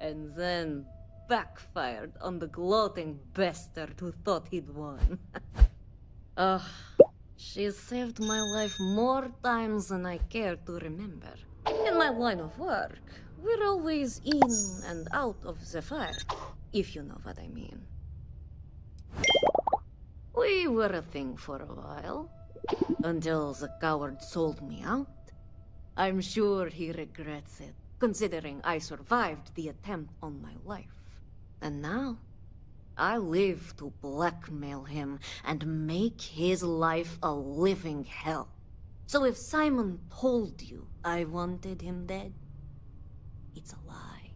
and then backfired on the gloating bastard who thought he'd won. Ugh, she's saved my life more times than I care to remember. In my line of work, we're always in and out of the fire, if you know what I mean. We were a thing for a while, until the coward sold me out. I'm sure he regrets it, considering I survived the attempt on my life. And now, I live to blackmail him and make his life a living hell. So if Simon told you I wanted him dead, it's a lie.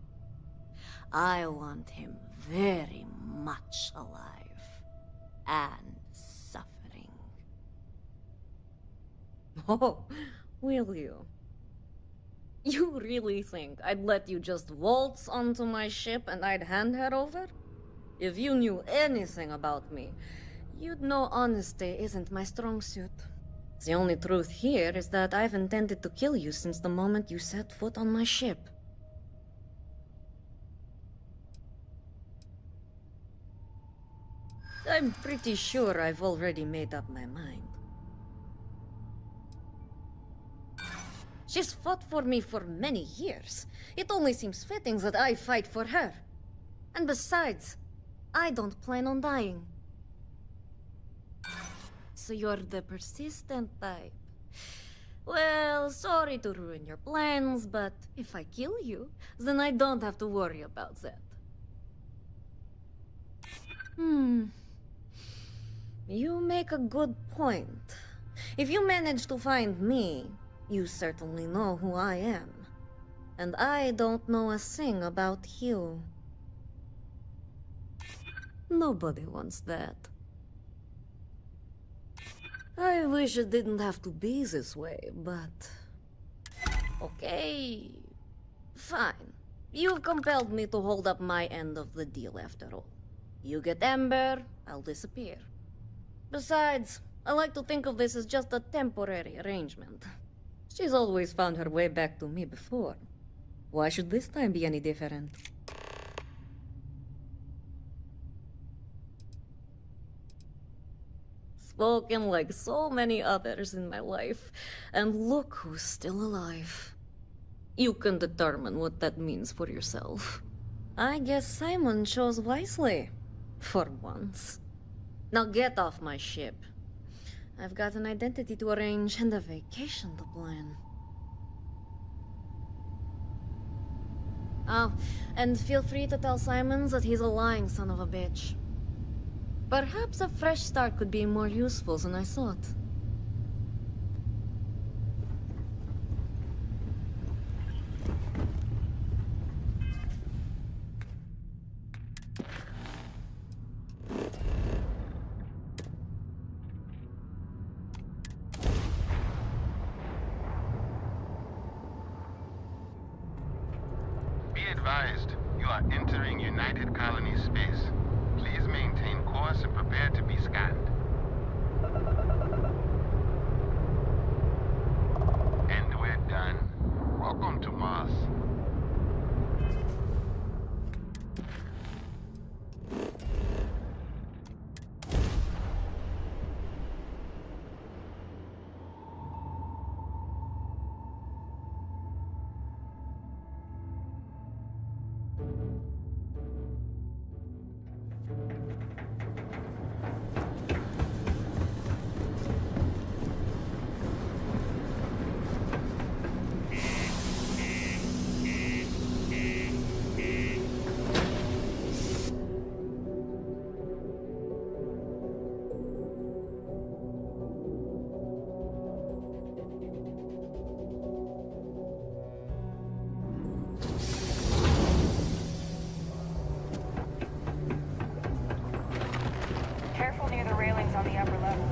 I want him very much alive and suffering. Oh, will you? You really think I'd let you just waltz onto my ship and I'd hand her over? If you knew anything about me, you'd know honesty isn't my strong suit. The only truth here is that I've intended to kill you since the moment you set foot on my ship. I'm pretty sure I've already made up my mind. She's fought for me for many years. It only seems fitting that I fight for her. And besides, I don't plan on dying. So you're the persistent type. Well, sorry to ruin your plans, but if I kill you, then I don't have to worry about that. You make a good point. If you manage to find me, you certainly know who I am. And I don't know a thing about you. Nobody wants that. I wish it didn't have to be this way, but... Okay... Fine. You've compelled me to hold up my end of the deal after all. You get Ember, I'll disappear. Besides, I like to think of this as just a temporary arrangement. She's always found her way back to me before. Why should this time be any different? Spoken like so many others in my life, and look who's still alive. You can determine what that means for yourself. I guess Simon chose wisely, for once. Now get off my ship. I've got an identity to arrange and a vacation to plan. Oh, and feel free to tell Simon that he's a lying son of a bitch. Perhaps a fresh start could be more useful than I thought. Be advised, you are entering United Colony space. Please maintain course and prepare to be scanned. And we're done. Welcome to Mars. Careful near the railings on the upper level.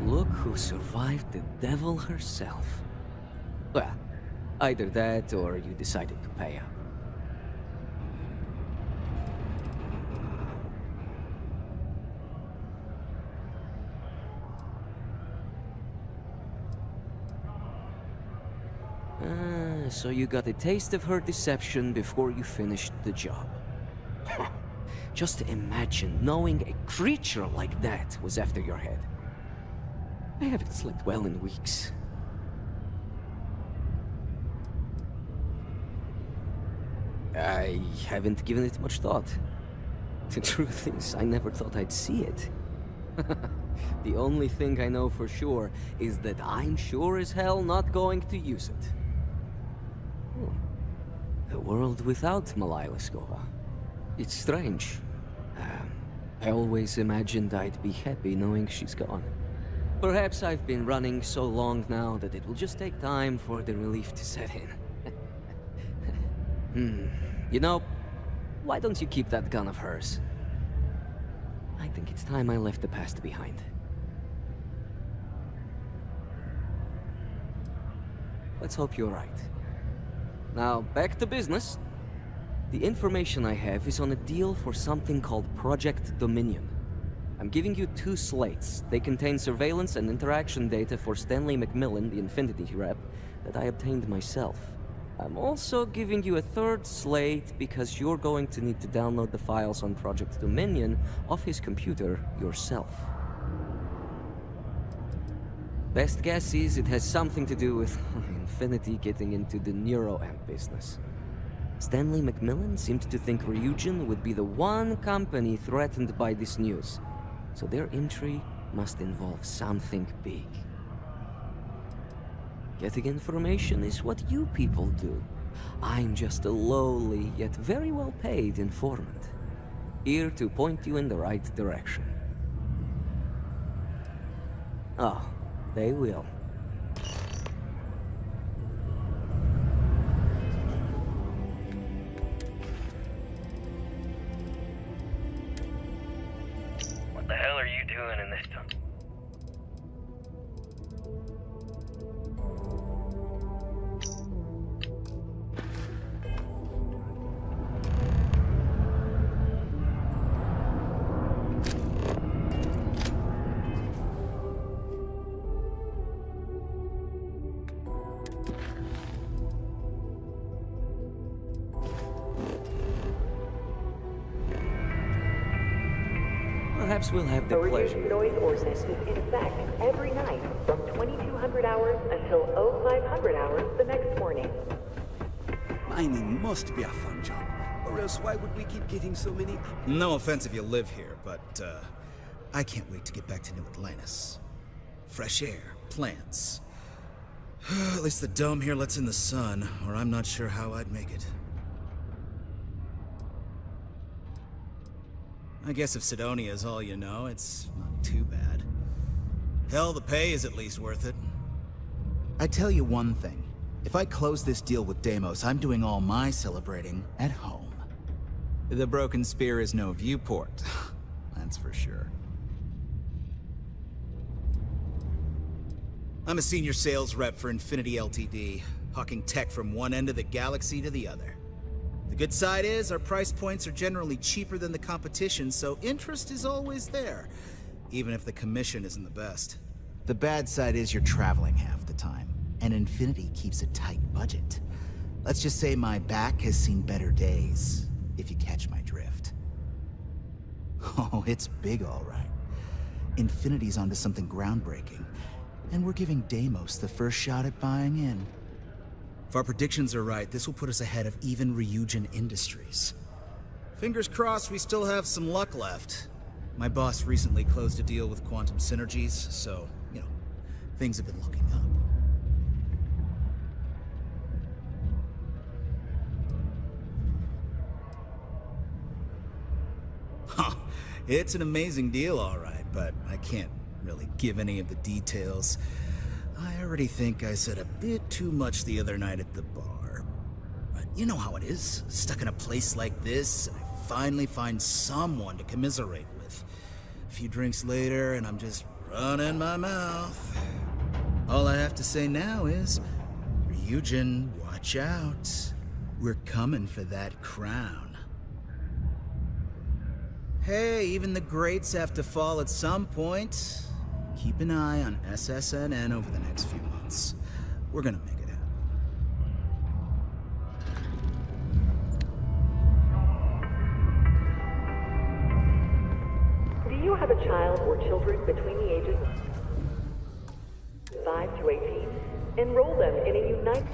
Look who survived the devil herself. Well, either that or you decided to pay up. So you got a taste of her deception before you finished the job. Just imagine knowing a creature like that was after your head. I haven't slept well in weeks. I haven't given it much thought. The truth is, I never thought I'd see it. The only thing I know for sure is that I'm sure as hell not going to use it. The world without Malaya Liskova. It's strange. I always imagined I'd be happy knowing she's gone. Perhaps I've been running so long now that it will just take time for the relief to set in. You know, why don't you keep that gun of hers? I think it's time I left the past behind. Let's hope you're right. Now, back to business. The information I have is on a deal for something called Project Dominion. I'm giving you 2 slates. They contain surveillance and interaction data for Stanley McMillan, the Infinity rep, that I obtained myself. I'm also giving you a 3rd slate because you're going to need to download the files on Project Dominion off his computer yourself. Best guess is it has something to do with Infinity getting into the neuroamp business. Stanley McMillan seemed to think Ryujin would be the one company threatened by this news, so their entry must involve something big. Getting information is what you people do. I'm just a lowly, yet very well-paid informant, here to point you in the right direction. Oh, they will. What the hell are you doing in this tunnel? Perhaps we'll have the A pleasure. reduced noise ordinance is in effect every night from 2200 hours until 0500 hours the next morning. Mining must be a fun job, or else why would we keep getting so many... No offense if you live here, but, I can't wait to get back to New Atlantis. Fresh air, plants. At least the dome here lets in the sun, or I'm not sure how I'd make it. I guess if Sidonia is all you know, it's not too bad. Hell, the pay is at least worth it. I tell you one thing. If I close this deal with Deimos, I'm doing all my celebrating at home. The Broken Spear is no viewport. That's for sure. I'm a senior sales rep for Infinity Ltd, hawking tech from one end of the galaxy to the other. The good side is, our price points are generally cheaper than the competition, so interest is always there, even if the commission isn't the best. The bad side is you're traveling half the time, and Infinity keeps a tight budget. Let's just say my back has seen better days, if you catch my drift. Oh, it's big all right. Infinity's onto something groundbreaking, and we're giving Deimos the first shot at buying in. If our predictions are right, this will put us ahead of even Ryujin Industries. Fingers crossed we still have some luck left. My boss recently closed a deal with Quantum Synergies, so, you know, things have been looking up. Huh. It's an amazing deal, all right, but I can't really give any of the details. I already think I said a bit too much the other night at the bar. But you know how it is. Stuck in a place like this, and I finally find someone to commiserate with. A few drinks later, and I'm just running my mouth. All I have to say now is, Ryujin, watch out. We're coming for that crown. Hey, even the greats have to fall at some point. Keep an eye on SSNN over the next few months. We're gonna make it happen. child or children between the ages of 5 to 18, enroll them in a united...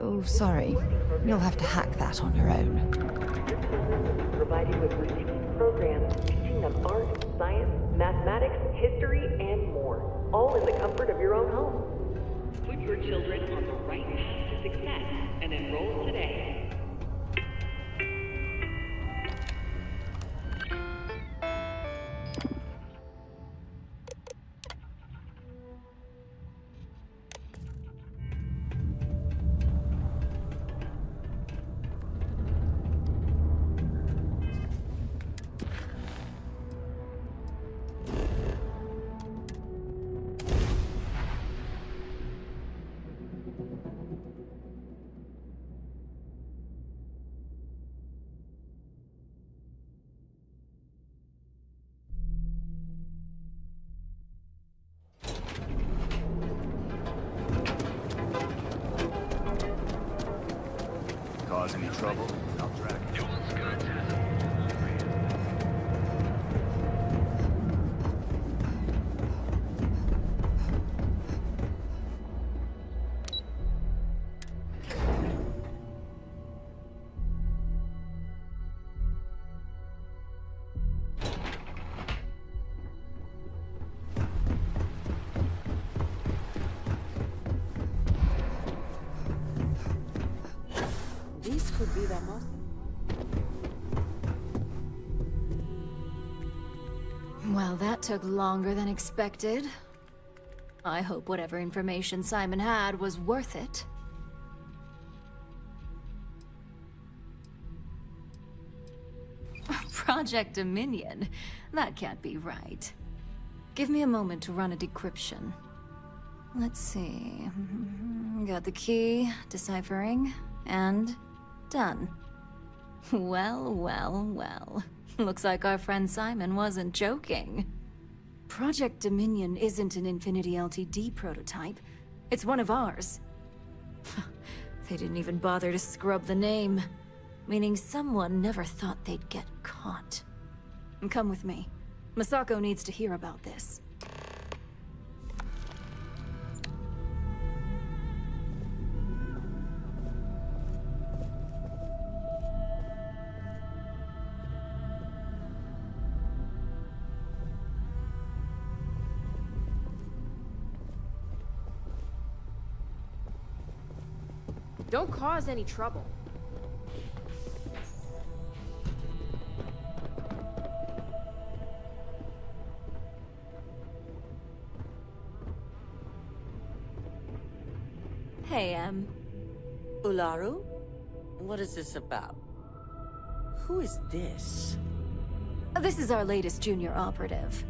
Oh, sorry. You'll have to hack that on your own. Provided with routine programs teaching them art, science, mathematics, history, and more, all in the comfort of your own home. Put your children on the right path to success and enroll today. Cause any trouble? I'll track it. This could be the most... Well, that took longer than expected. I hope whatever information Simon had was worth it. Project Dominion? That can't be right. Give me a moment to run a decryption. Let's see... Got the key, deciphering, and... done. Well, well, well. Looks like our friend Simon wasn't joking. Project Dominion isn't an Infinity LTD prototype. It's one of ours. They didn't even bother to scrub the name. Meaning someone never thought they'd get caught. Come with me. Masako needs to hear about this. Don't cause any trouble. Hey, Ularu? What is this about? Who is this? This is our latest junior operative.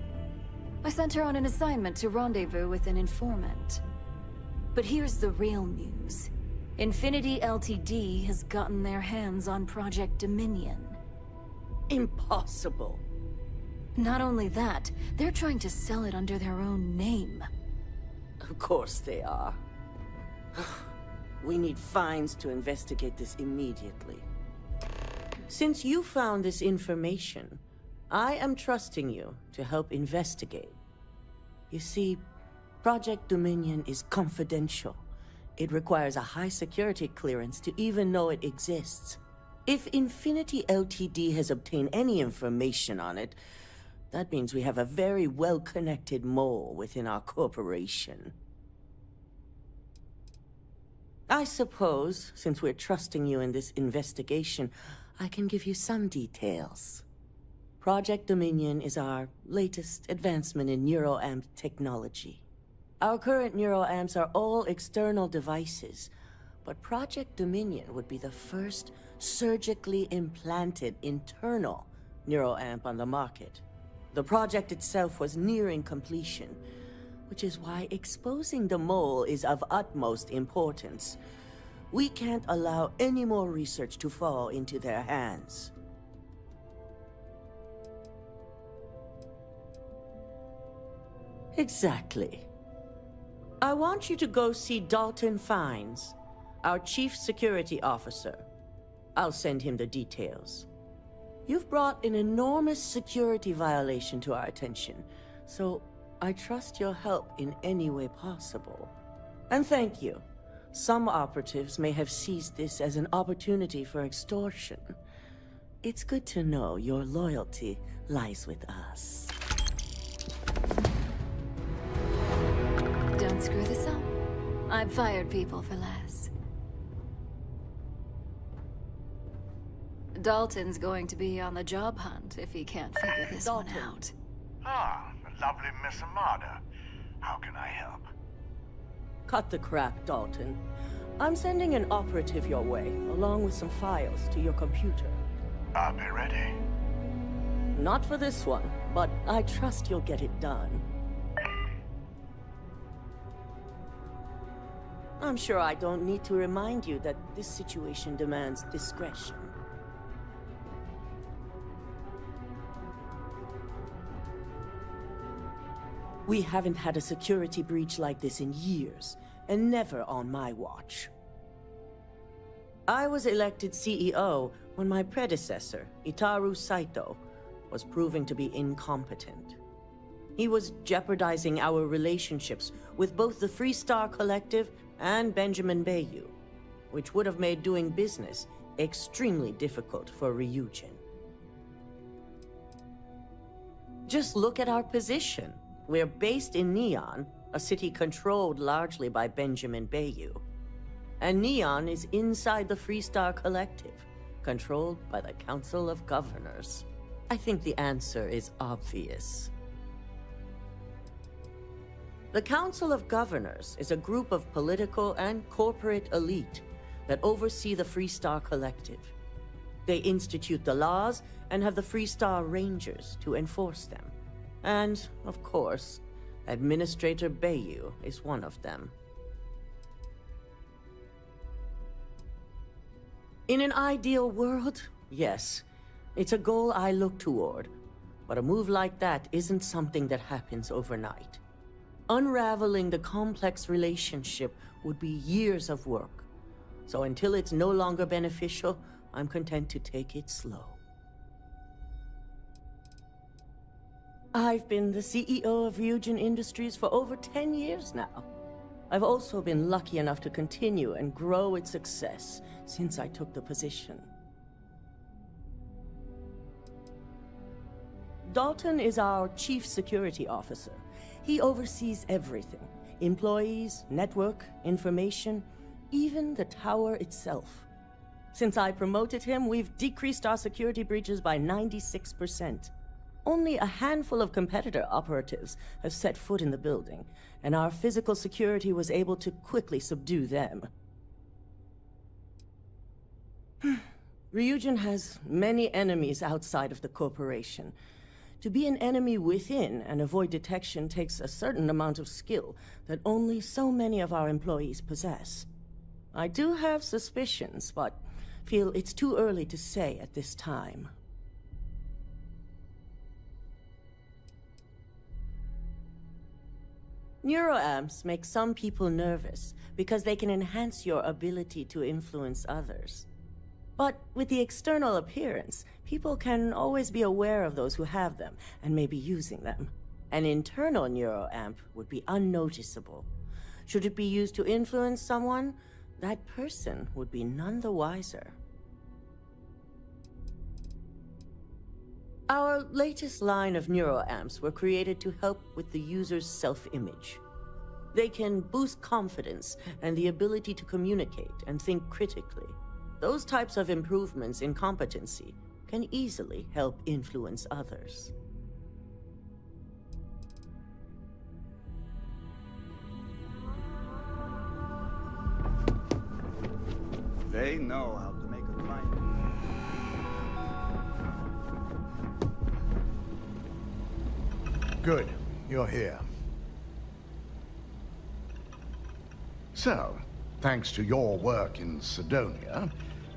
I sent her on an assignment to rendezvous with an informant. But here's the real news. Infinity LTD has gotten their hands on Project Dominion. Impossible. Not only that, they're trying to sell it under their own name. Of course they are. We need fines to investigate this immediately. Since you found this information, I am trusting you to help investigate. You see, Project Dominion is confidential. It requires a high security clearance to even know it exists. If Infinity Ltd has obtained any information on it, that means we have a very well-connected mole within our corporation. I suppose, since we're trusting you in this investigation, I can give you some details. Project Dominion is our latest advancement in neuroamp technology. Our current neuroamps are all external devices, but Project Dominion would be the first surgically implanted internal neuroamp on the market. The project itself was nearing completion, which is why exposing the mole is of utmost importance. We can't allow any more research to fall into their hands. Exactly. I want you to go see Dalton Fines, our Chief Security Officer. I'll send him the details. You've brought an enormous security violation to our attention, so I trust your help in any way possible. And thank you. Some operatives may have seized this as an opportunity for extortion. It's good to know your loyalty lies with us. Don't screw this up. I've fired people for less. Dalton's going to be on the job hunt if he can't figure this one out. Ah, the lovely Miss Amada. How can I help? Cut the crap, Dalton. I'm sending an operative your way, along with some files to your computer. I'll be ready. Not for this one, but I trust you'll get it done. I'm sure I don't need to remind you that this situation demands discretion. We haven't had a security breach like this in years, and never on my watch. I was elected CEO when my predecessor, Itaru Saito, was proving to be incompetent. He was jeopardizing our relationships with both the Freestar Collective and Benjamin Bayou, which would have made doing business extremely difficult for Ryujin. Just look at our position. We're based in Neon, a city controlled largely by Benjamin Bayou. And Neon is inside the Freestar Collective, controlled by the Council of Governors. I think the answer is obvious. The Council of Governors is a group of political and corporate elite that oversee the Freestar Collective. They institute the laws and have the Freestar Rangers to enforce them. And, of course, Administrator Bayou is one of them. In an ideal world, yes, it's a goal I look toward. But a move like that isn't something that happens overnight. Unraveling the complex relationship would be years of work. So until it's no longer beneficial, I'm content to take it slow. I've been the CEO of Ryujin Industries for over 10 years now. I've also been lucky enough to continue and grow its success since I took the position. Dalton is our Chief Security Officer. He oversees everything. Employees, network, information, even the tower itself. Since I promoted him, we've decreased our security breaches by 96%. Only a handful of competitor operatives have set foot in the building, and our physical security was able to quickly subdue them. Ryujin has many enemies outside of the corporation. To be an enemy within and avoid detection takes a certain amount of skill that only so many of our employees possess. I do have suspicions, but feel it's too early to say at this time. Neuroamps make some people nervous because they can enhance your ability to influence others. But with the external appearance, people can always be aware of those who have them and may be using them. An internal neuroamp would be unnoticeable. Should it be used to influence someone, that person would be none the wiser. Our latest line of neuroamps were created to help with the user's self-image. They can boost confidence and the ability to communicate and think critically. Those types of improvements in competency can easily help influence others. They know how to make a climb. Good. You're here. So, thanks to your work in Sidonia,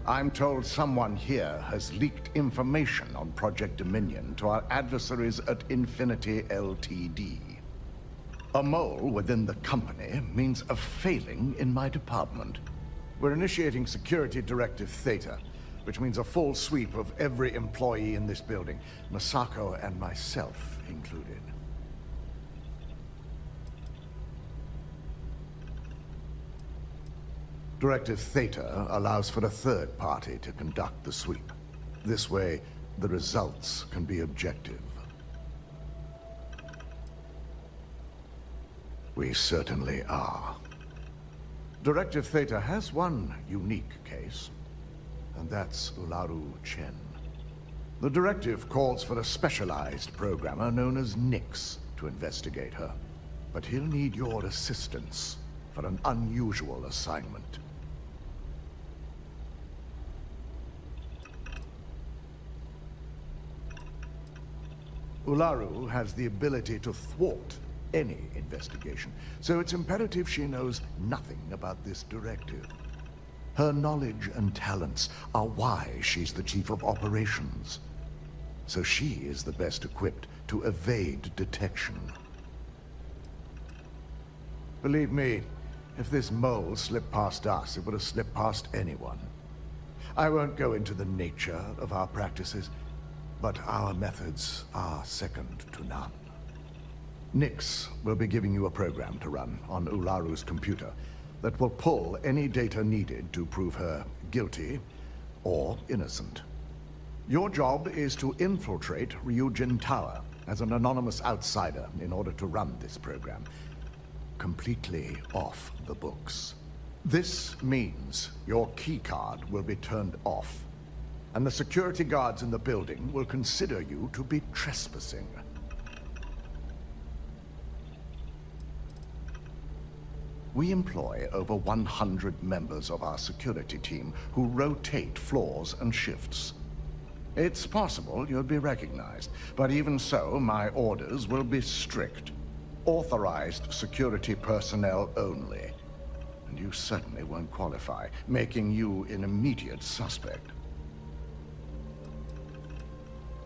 I'm told someone here has leaked information on Project Dominion to our adversaries at Infinity Ltd. A mole within the company means a failing in my department. We're initiating Security Directive Theta, which means a full sweep of every employee in this building, Masako and myself included. Directive Theta allows for a third party to conduct the sweep. This way, the results can be objective. We certainly are. Directive Theta has one unique case, and that's Ularu Chen. The directive calls for a specialized programmer known as Nix to investigate her, but he'll need your assistance for an unusual assignment. Ularu has the ability to thwart any investigation, so it's imperative she knows nothing about this directive. Her knowledge and talents are why she's the chief of operations. So she is the best equipped to evade detection. Believe me, if this mole slipped past us, it would have slipped past anyone. I won't go into the nature of our practices, but our methods are second to none. Nix will be giving you a program to run on Ularu's computer that will pull any data needed to prove her guilty or innocent. Your job is to infiltrate Ryujin Tower as an anonymous outsider in order to run this program completely off the books. This means your keycard will be turned off, and the security guards in the building will consider you to be trespassing. We employ over 100 members of our security team who rotate floors and shifts. It's possible you'll be recognized, but even so, my orders will be strict. Authorized security personnel only. And you certainly won't qualify, making you an immediate suspect.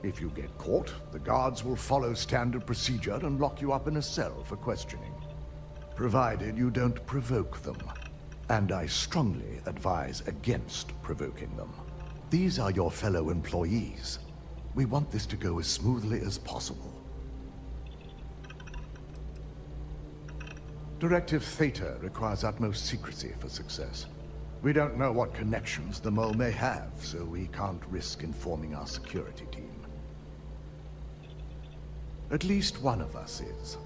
If you get caught, the guards will follow standard procedure and lock you up in a cell for questioning. Provided you don't provoke them. And I strongly advise against provoking them. These are your fellow employees. We want this to go as smoothly as possible. Directive Theta requires utmost secrecy for success. We don't know what connections the mole may have, so we can't risk informing our security team. At least one of us is.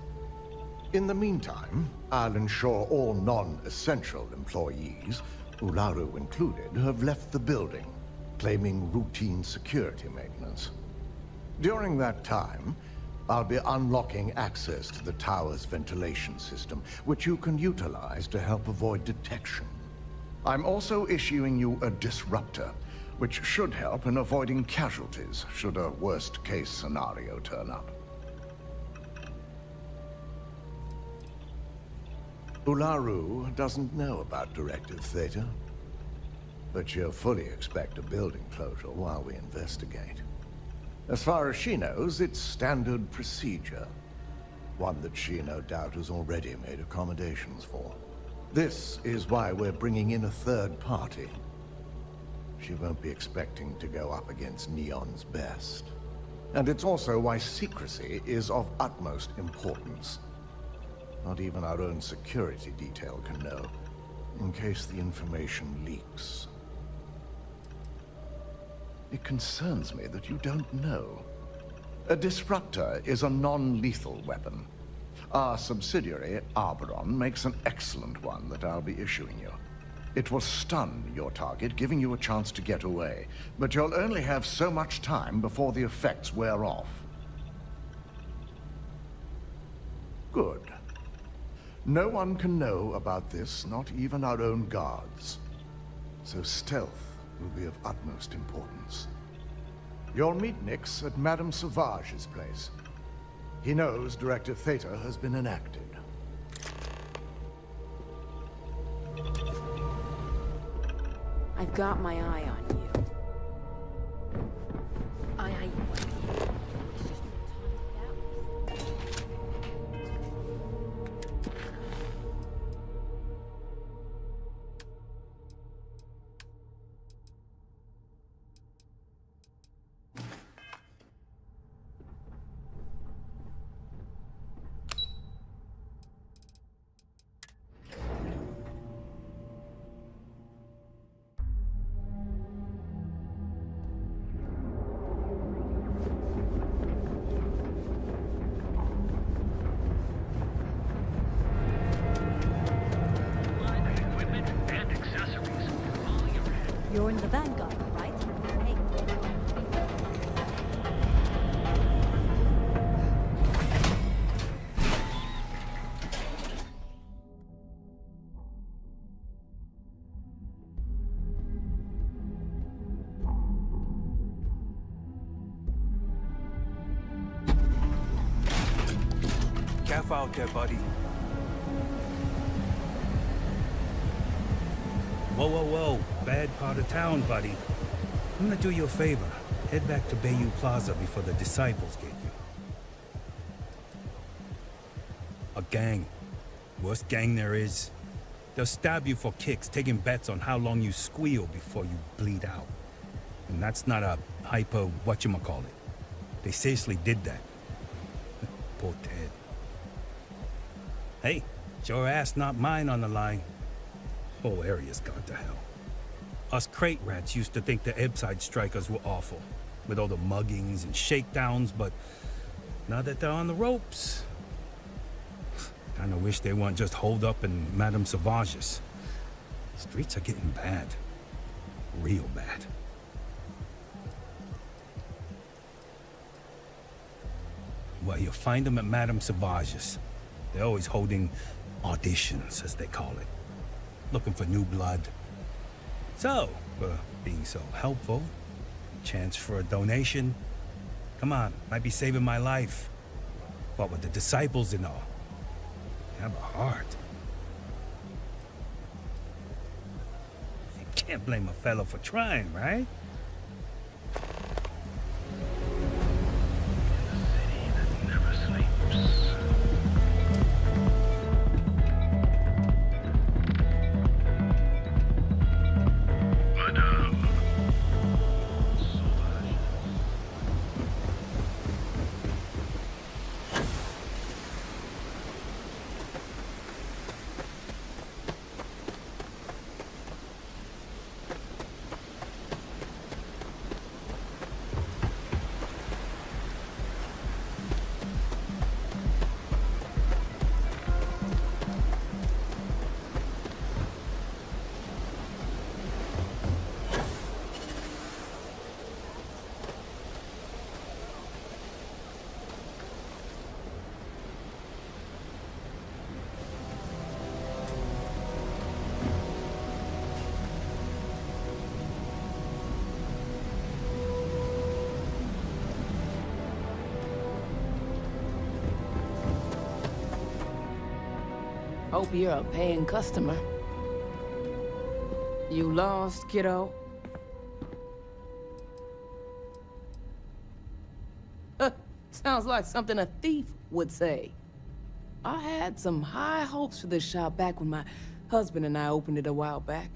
In the meantime, I'll ensure all non-essential employees, Ularu included, have left the building, claiming routine security maintenance. During that time, I'll be unlocking access to the tower's ventilation system, which you can utilize to help avoid detection. I'm also issuing you a disruptor, which should help in avoiding casualties should a worst-case scenario turn up. Ularu doesn't know about Directive Theta, but she'll fully expect a building closure while we investigate. As far as she knows, it's standard procedure, one that she no doubt has already made accommodations for. This is why we're bringing in a third party. she won't be expecting to go up against Neon's best. And it's also why secrecy is of utmost importance. Not even our own security detail can know, in case the information leaks. It concerns me that you don't know. A disruptor is a non-lethal weapon. Our subsidiary, Arboron, makes an excellent one that I'll be issuing you. It will stun your target, giving you a chance to get away. But you'll only have so much time before the effects wear off. Good. No one can know about this, not even our own guards. So stealth will be of utmost importance. You'll meet Nix at Madame Sauvage's place. He knows Directive Theta has been enacted. I've got my eye on you. Aye. You're in the Vanguard, right? Hey. Careful out there, buddy. Whoa. Bad part of town, buddy. I'm gonna do you a favor. Head back to Bayou Plaza before the disciples get you. A gang. Worst gang there is. They'll stab you for kicks, taking bets on how long you squeal before you bleed out. And that's not a hyper whatchamacallit. They seriously did that. Poor Ted. Hey, it's your ass, not mine on the line. Whole area's gone to hell. Us crate rats used to think the Ebbside strikers were awful, with all the muggings and shakedowns, but now that they're on the ropes, kinda wish they weren't just holed up in Madame Sauvage's. Streets are getting bad. Real bad. Well, you'll find them at Madame Sauvage's. They're always holding auditions, as they call it. Looking for new blood. So, being so helpful, chance for a donation. Come on, might be saving my life. What with the disciples and all. Have a heart. You can't blame a fellow for trying, right? Hope you're a paying customer. You lost, kiddo? Sounds like something a thief would say. I had some high hopes for this shop back when my husband and I opened it a while back.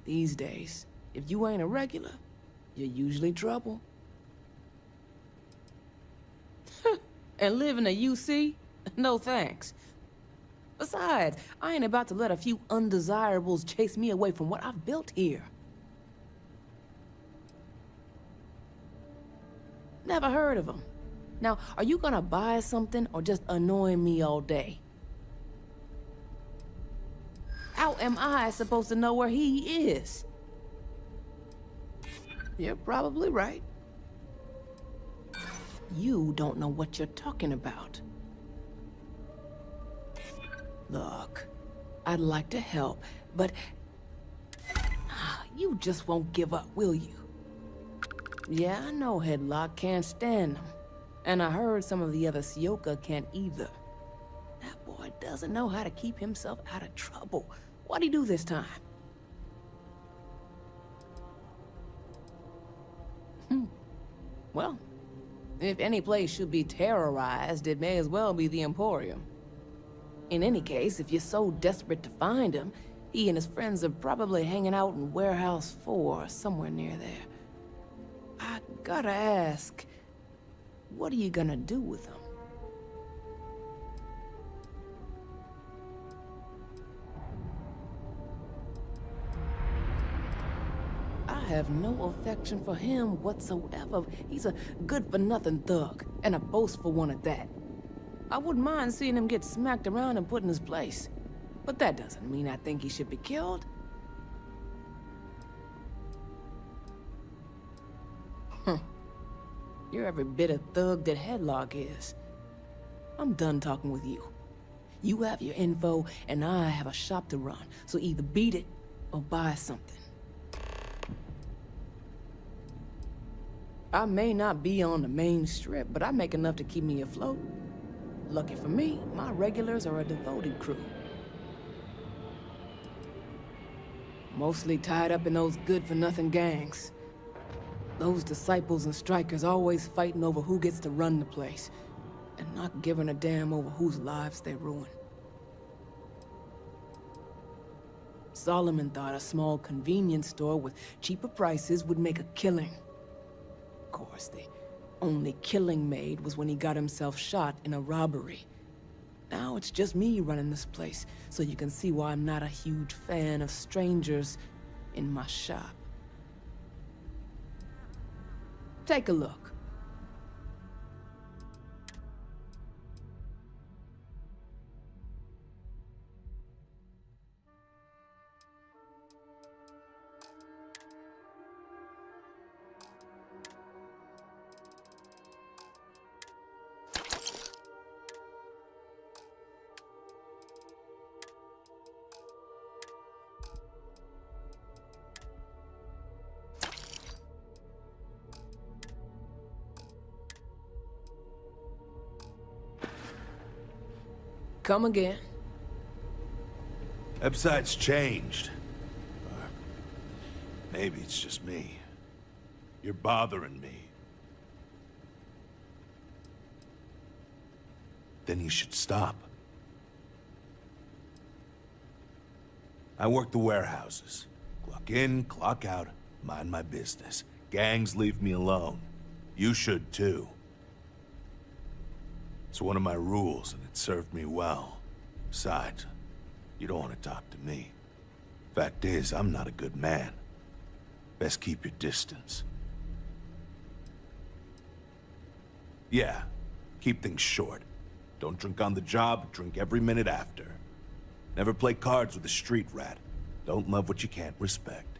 These days, If you ain't a regular, you're usually trouble. And live in a UC? No thanks. Besides, I ain't about to let a few undesirables chase me away from what I've built here. Never heard of him. Now, are you gonna buy something or just annoy me all day? How am I supposed to know where he is? You're probably right. You don't know what you're talking about. Look, I'd like to help, but you just won't give up, will you? Yeah, I know Headlock can't stand them. And I heard some of the other Sioka can't either. That boy doesn't know how to keep himself out of trouble. What'd he do this time? Well, if any place should be terrorized, it may as well be the Emporium. In any case, if you're so desperate to find him, he and his friends are probably hanging out in Warehouse 4, somewhere near there. I gotta ask, what are you gonna do with him? I have no affection for him whatsoever. He's a good-for-nothing thug, and a boastful one at that. I wouldn't mind seeing him get smacked around and put in his place. But that doesn't mean I think he should be killed. You're every bit a thug that Headlock is. I'm done talking with you. You have your info, and I have a shop to run, so either beat it or buy something. I may not be on the main strip, but I make enough to keep me afloat. Lucky for me, my regulars are a devoted crew. Mostly tied up in those good-for-nothing gangs. Those disciples and strikers always fighting over who gets to run the place, and not giving a damn over whose lives they ruin. Solomon thought a small convenience store with cheaper prices would make a killing. Of course, the only killing made was when he got himself shot in a robbery. Now it's just me running this place, so you can see why I'm not a huge fan of strangers in my shop. Take a look. Come again. Website's changed. Or maybe it's just me. You're bothering me. Then you should stop. I work the warehouses. Clock in, clock out, mind my business. Gangs leave me alone. You should too. It's one of my rules, and it served me well. Besides, you don't want to talk to me. Fact is, I'm not a good man. Best keep your distance. Yeah, keep things short. Don't drink on the job, drink every minute after. Never play cards with a street rat. Don't love what you can't respect.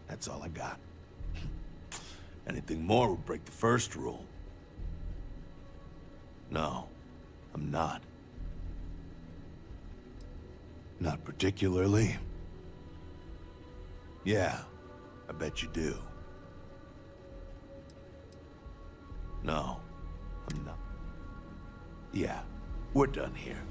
That's all I got. Anything more would break the first rule. No. I'm not. Not particularly. Yeah, I bet you do. No, I'm not. Yeah, we're done here.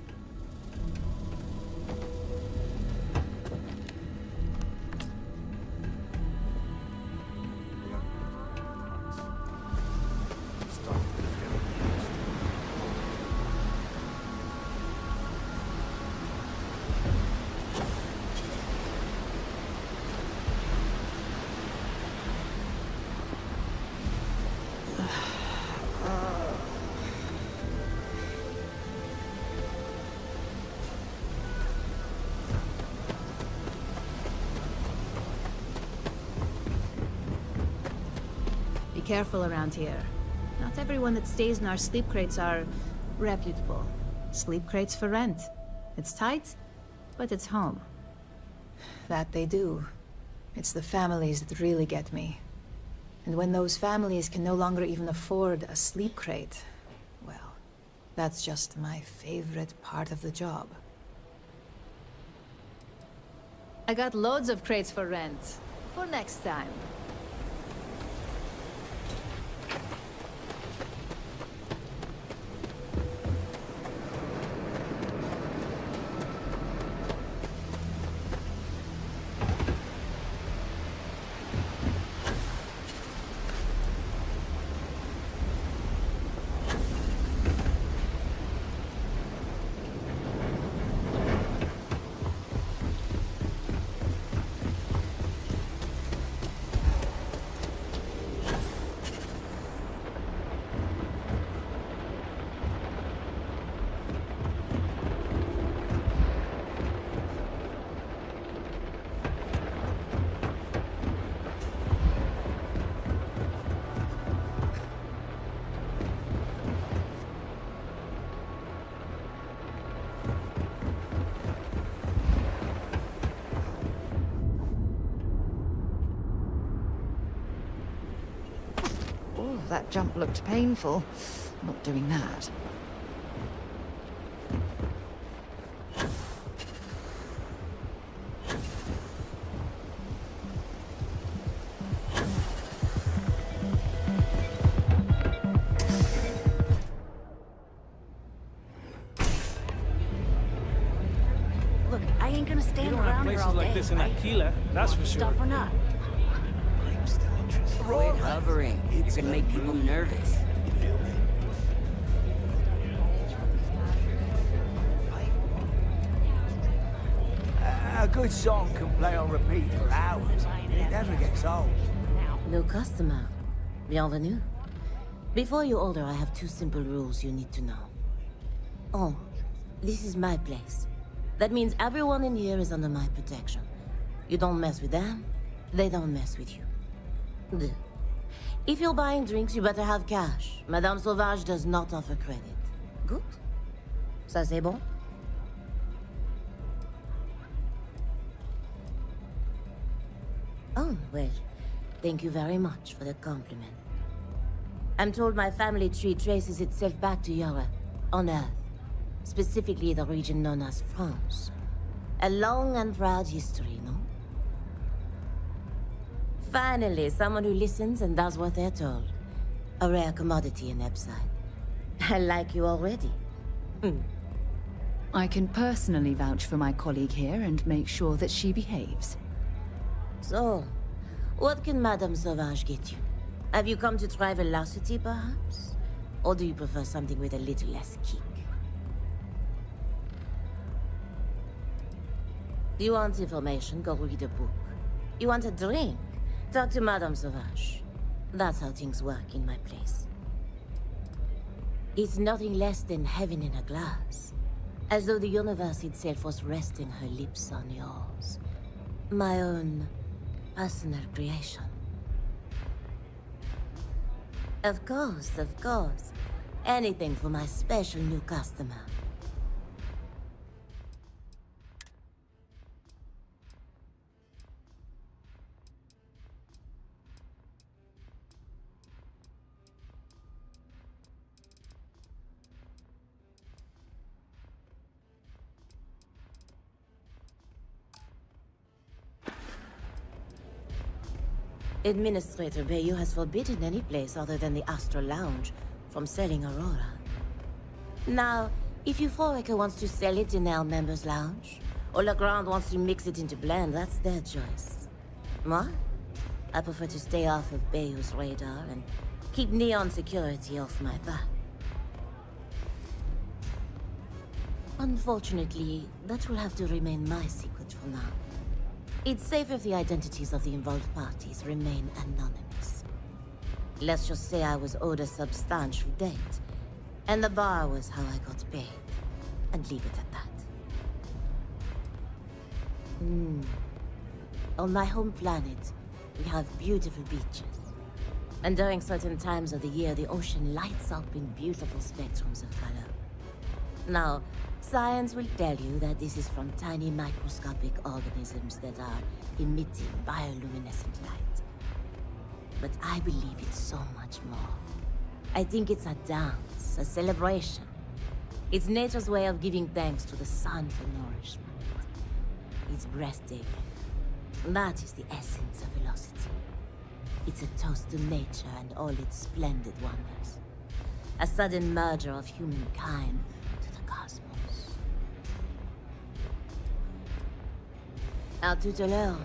careful around here. Not everyone that stays in our sleep crates are reputable. Sleep crates for rent. It's tight, but it's home. That they do. It's the families that really get me. And when those families can no longer even afford a sleep crate, well, that's just my favorite part of the job. I got loads of crates for rent. For next time. That jump looked painful. Not doing that. Look, I ain't gonna stand around here all day. Like this in Aquila, that's for sure. Stuff or not. Quit hovering. You're gonna make people nervous. A good song can play on repeat for hours. It never gets old. New customer. Bienvenue. Before you order, I have two simple rules you need to know. Oh, this is my place. That means everyone in here is under my protection. You don't mess with them, they don't mess with you. Deux. If you're buying drinks, you better have cash. Madame Sauvage does not offer credit. Good? Ça c'est bon? Oh, well, thank you very much for the compliment. I'm told my family tree traces itself back to Europe, on Earth. Specifically the region known as France. A long and proud history, no? Finally, someone who listens and does what they're told. A rare commodity in Epside. I like you already. I can personally vouch for my colleague here and make sure that she behaves. So, what can Madame Sauvage get you? Have you come to try velocity, perhaps? Or do you prefer something with a little less kick? You want information? Go read a book. You want a drink? Talk to Madame Sauvage. That's how things work in my place. It's nothing less than heaven in a glass. As though the universe itself was resting her lips on yours. My own personal creation. Of course, of course. Anything for my special new customer. Administrator Bayou has forbidden any place other than the Astral Lounge from selling Aurora. Now, if Euphorica wants to sell it in our members' lounge, or Legrand wants to mix it into blend, that's their choice. Moi? I prefer to stay off of Bayou's radar and keep Neon security off my back. Unfortunately, that will have to remain my secret for now. It's safe if the identities of the involved parties remain anonymous. Let's just say I was owed a substantial debt, and the bar was how I got paid, and leave it at that. On my home planet, we have beautiful beaches. And during certain times of the year, the ocean lights up in beautiful spectrums of color. Now, science will tell you that this is from tiny microscopic organisms that are emitting bioluminescent light. But I believe it's so much more. I think it's a dance, a celebration. It's nature's way of giving thanks to the sun for nourishment. It's breathtaking. That is the essence of velocity. It's a toast to nature and all its splendid wonders. A sudden merger of humankind to the cosmos. À tout à l'heure.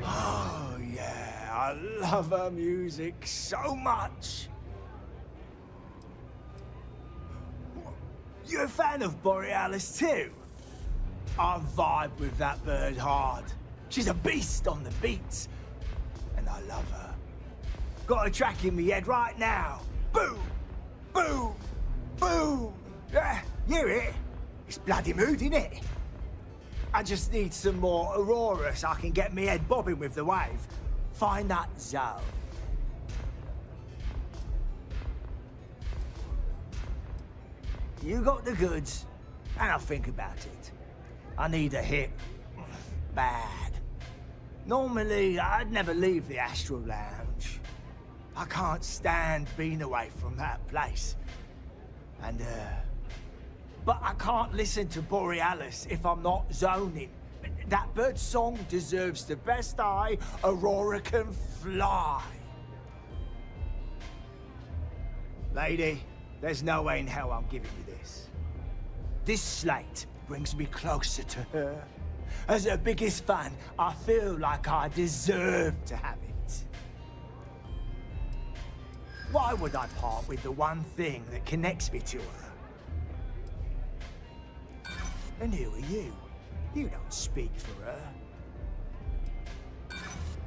Oh, yeah, I love her music so much. You a fan of Borealis too? I vibe with that bird hard. She's a beast on the beats, and I love her. Got a track in me head right now. Boom! Boom! Boom! Yeah, you hear it? It's bloody mood, innit? I just need some more Aurora so I can get me head bobbing with the wave. Find that zone. You got the goods, and I'll think about it. I need a hit. Bad. Normally, I'd never leave the Astral Lounge. I can't stand being away from that place. And, but I can't listen to Borealis if I'm not zoning. That bird's song deserves the best eye Aurora can fly. Lady, there's no way in hell I'm giving you this. This slate brings me closer to her. As her biggest fan, I feel like I deserve to have it. Why would I part with the one thing that connects me to her? And who are you? You don't speak for her.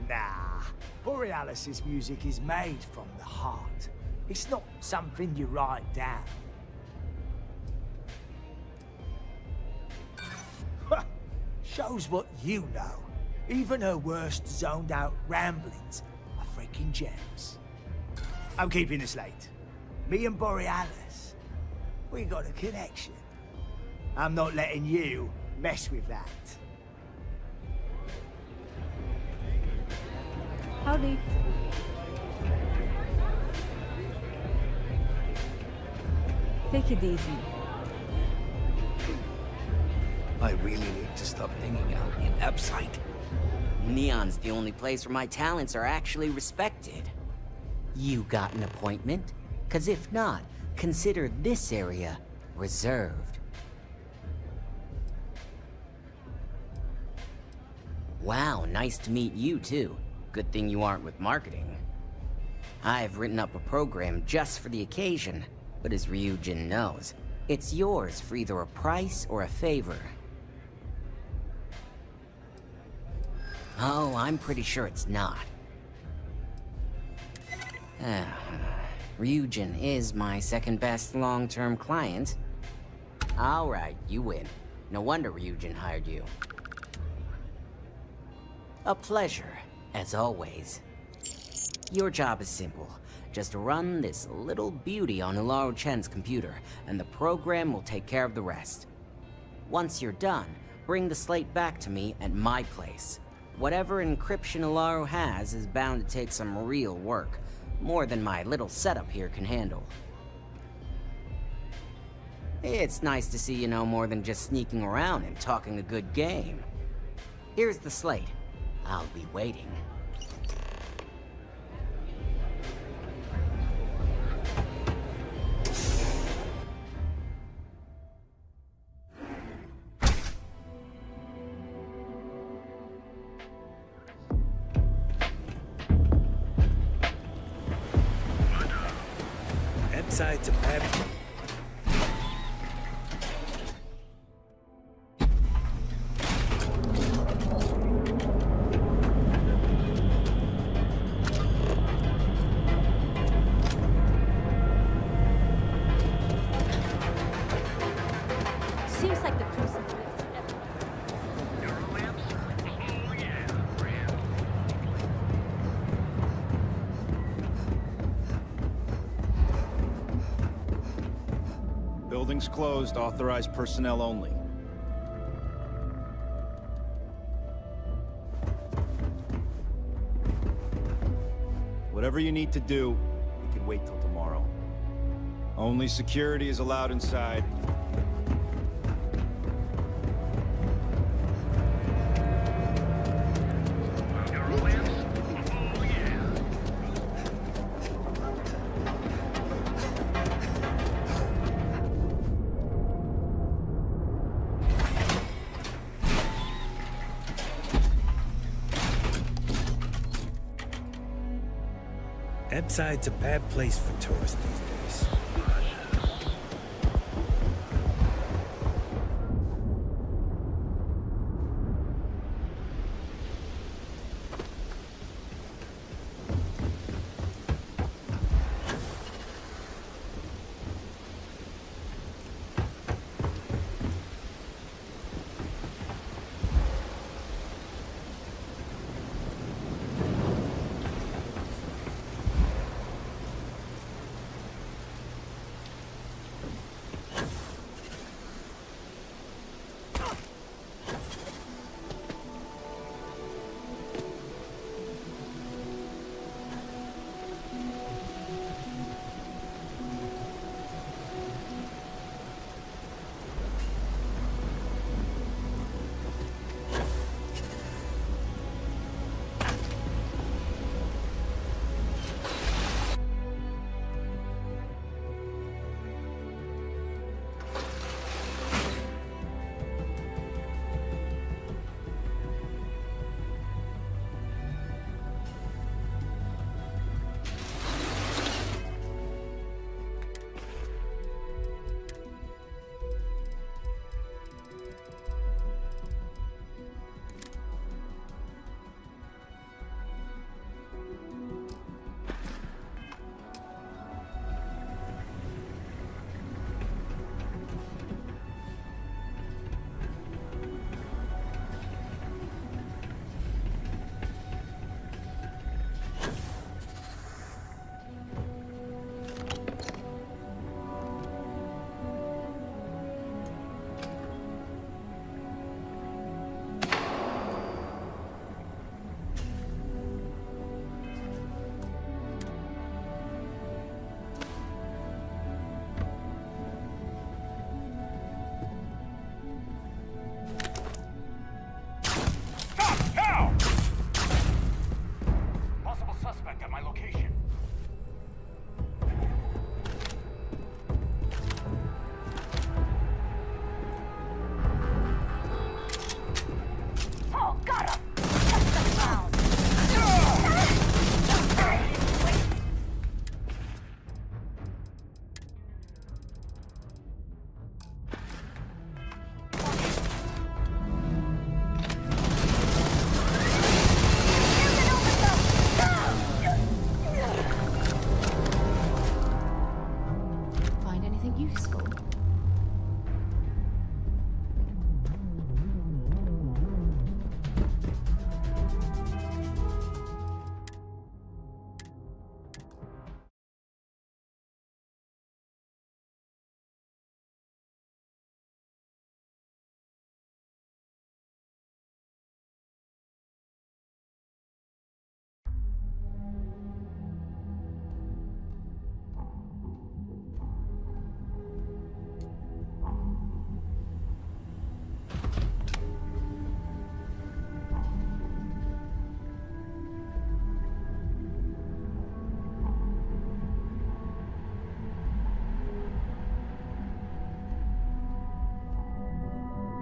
Nah, Borealis's music is made from the heart. It's not something you write down. Shows what you know. Even her worst zoned-out ramblings are freaking gems. I'm keeping this late. Me and Borealis, we got a connection. I'm not letting you mess with that. Howdy. Take it easy. I really need to stop hanging out in Epsite. Neon's the only place where my talents are actually respected. You got an appointment? 'Cause if not, consider this area reserved. Wow, nice to meet you too. Good thing you aren't with marketing. I've written up a program just for the occasion, but as Ryujin knows, it's yours for either a price or a favor. Oh, I'm pretty sure it's not. Ryujin is my second best long-term client. Alright, you win. No wonder Ryujin hired you. A pleasure, as always. Your job is simple. Just run this little beauty on Ularu Chen's computer, and the program will take care of the rest. Once you're done, bring the slate back to me at my place. Whatever encryption Ularu has is bound to take some real work. More than my little setup here can handle. It's nice to see you know more than just sneaking around and talking a good game. Here's the slate. I'll be waiting. Epsite's a bad... Building's closed. Authorized personnel only. Whatever you need to do, we can wait till tomorrow. Only security is allowed inside. Ebbside's a bad place for tourists these days.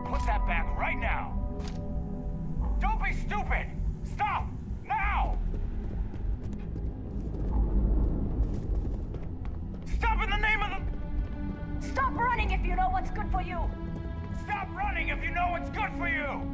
Put that back right now! Don't be stupid! Stop! Now! Stop in the name of the... Stop running if you know what's good for you! Stop running if you know what's good for you!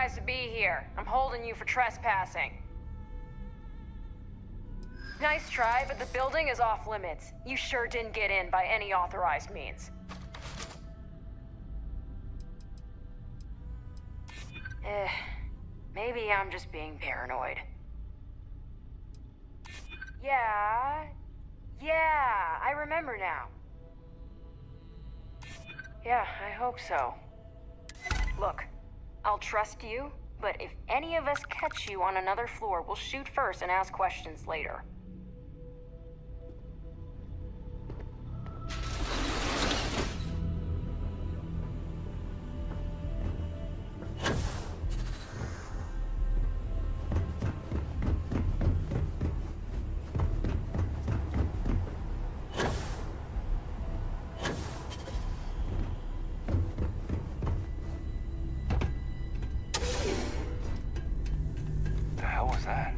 authorized to be here. I'm holding you for trespassing. Nice try, but the building is off limits. You sure didn't get in by any authorized means. Maybe I'm just being paranoid. Yeah, I remember now. Yeah, I hope so. Look, I'll trust you, but if any of us catch you on another floor, we'll shoot first and ask questions later. The hell was that?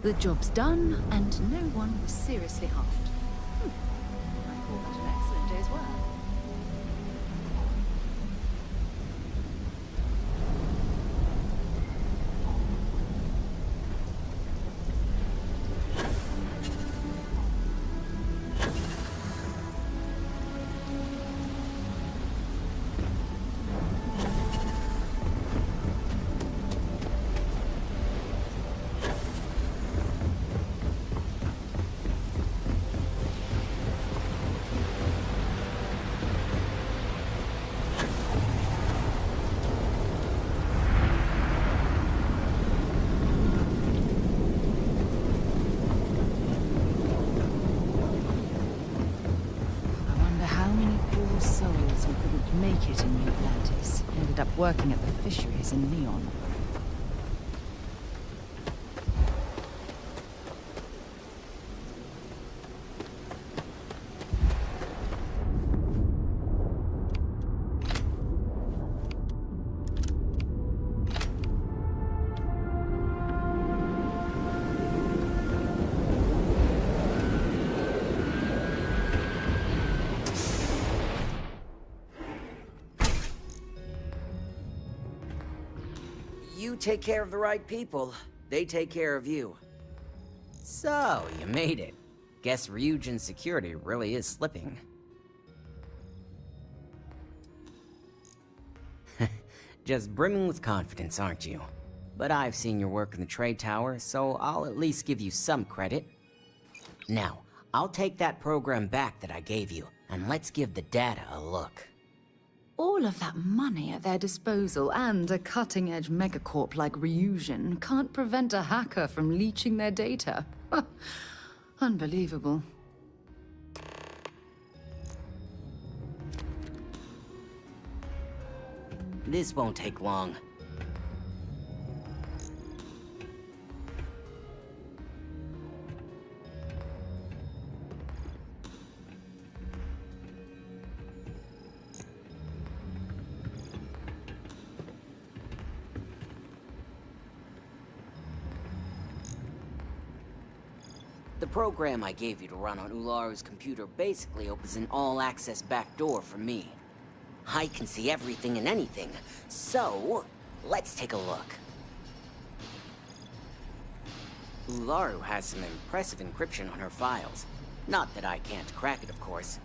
The job's done, and no one was seriously harmed. I call that an excellent day's work. Souls who couldn't make it in New Atlantis ended up working at the fisheries in Neon. You take care of the right people, they take care of you. So, you made it. Guess Ryujin's security really is slipping. Just brimming with confidence, aren't you? But I've seen your work in the trade tower, so I'll at least give you some credit. Now, I'll take that program back that I gave you, and let's give the data a look. All of that money at their disposal and a cutting-edge megacorp like Ryujin can't prevent a hacker from leeching their data. Unbelievable. This won't take long. The program I gave you to run on Ularu's computer basically opens an all-access backdoor for me. I can see everything and anything, so let's take a look. Ularu has some impressive encryption on her files. Not that I can't crack it, of course.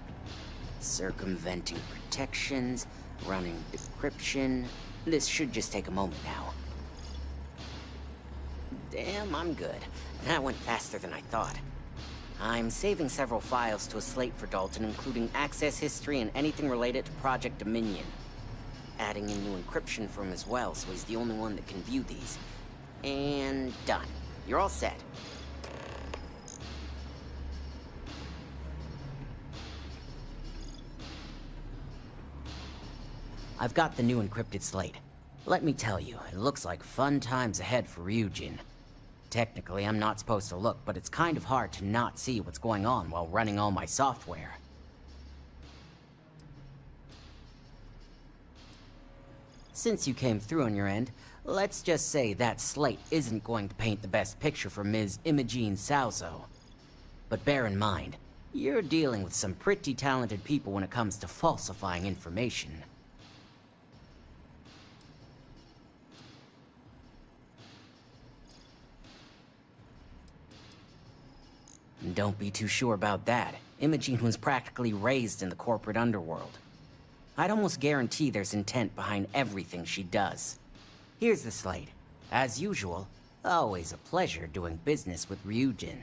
Circumventing protections, running decryption. This should just take a moment now. Damn, I'm good. That went faster than I thought. I'm saving several files to a slate for Dalton, including access history and anything related to Project Dominion. Adding in new encryption for him as well, so he's the only one that can view these. And done. You're all set. I've got the new encrypted slate. Let me tell you, it looks like fun times ahead for Ryujin. Technically, I'm not supposed to look, but it's kind of hard to not see what's going on while running all my software. Since you came through on your end, let's just say that slate isn't going to paint the best picture for Ms. Imogene Salzo. But bear in mind, you're dealing with some pretty talented people when it comes to falsifying information. Don't be too sure about that. Imogene was practically raised in the corporate underworld. I'd almost guarantee there's intent behind everything she does. Here's the slate. As usual, always a pleasure doing business with Ryujin.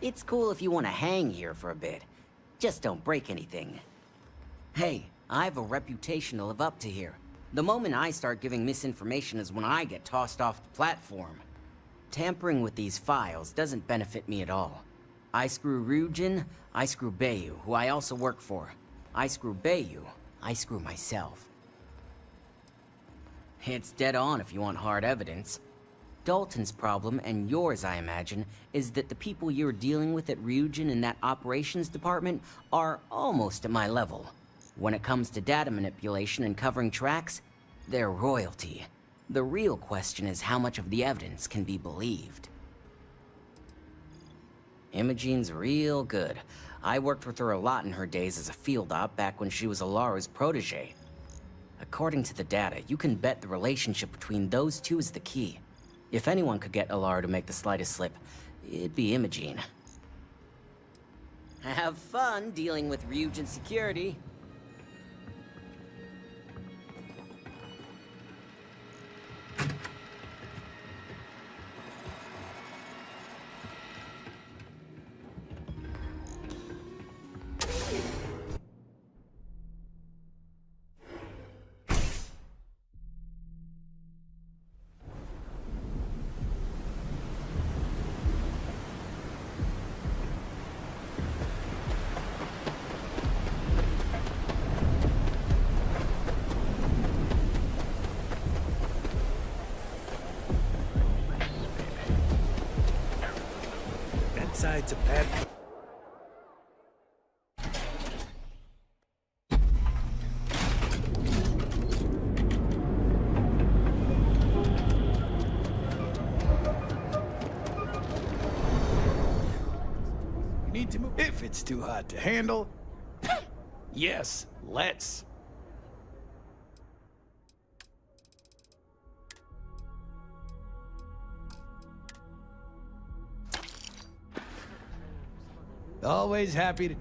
It's cool if you want to hang here for a bit. Just don't break anything. Hey, I have a reputation to live up to here. The moment I start giving misinformation is when I get tossed off the platform. Tampering with these files doesn't benefit me at all. I screw Ryujin, I screw Bayu, who I also work for. I screw Bayu, I screw myself. It's dead on if you want hard evidence. Dalton's problem, and yours I imagine, is that the people you're dealing with at Ryujin in that operations department are almost at my level. When it comes to data manipulation and covering tracks, they're royalty. The real question is how much of the evidence can be believed. Imogene's real good. I worked with her a lot in her days as a field op back when she was Alara's protege. According to the data, you can bet the relationship between those two is the key. If anyone could get Alara to make the slightest slip, it'd be Imogene. Have fun dealing with Ryujin security. Side's a bad. We need to move. If it's too hot to handle, yes, let's. Always happy to...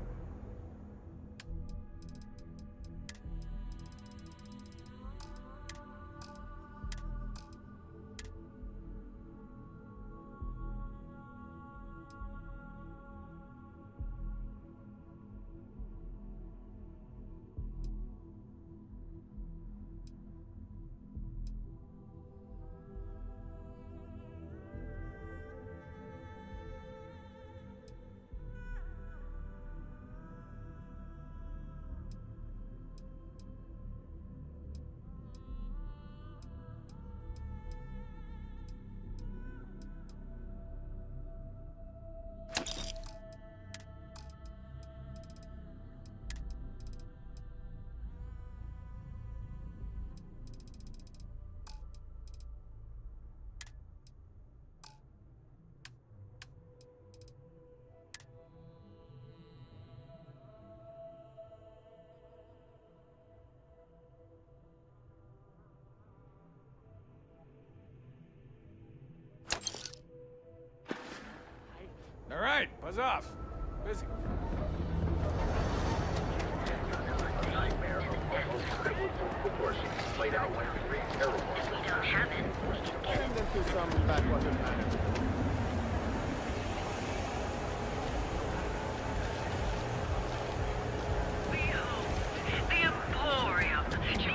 right, buzz off. Busy. Send them to some backwater planet.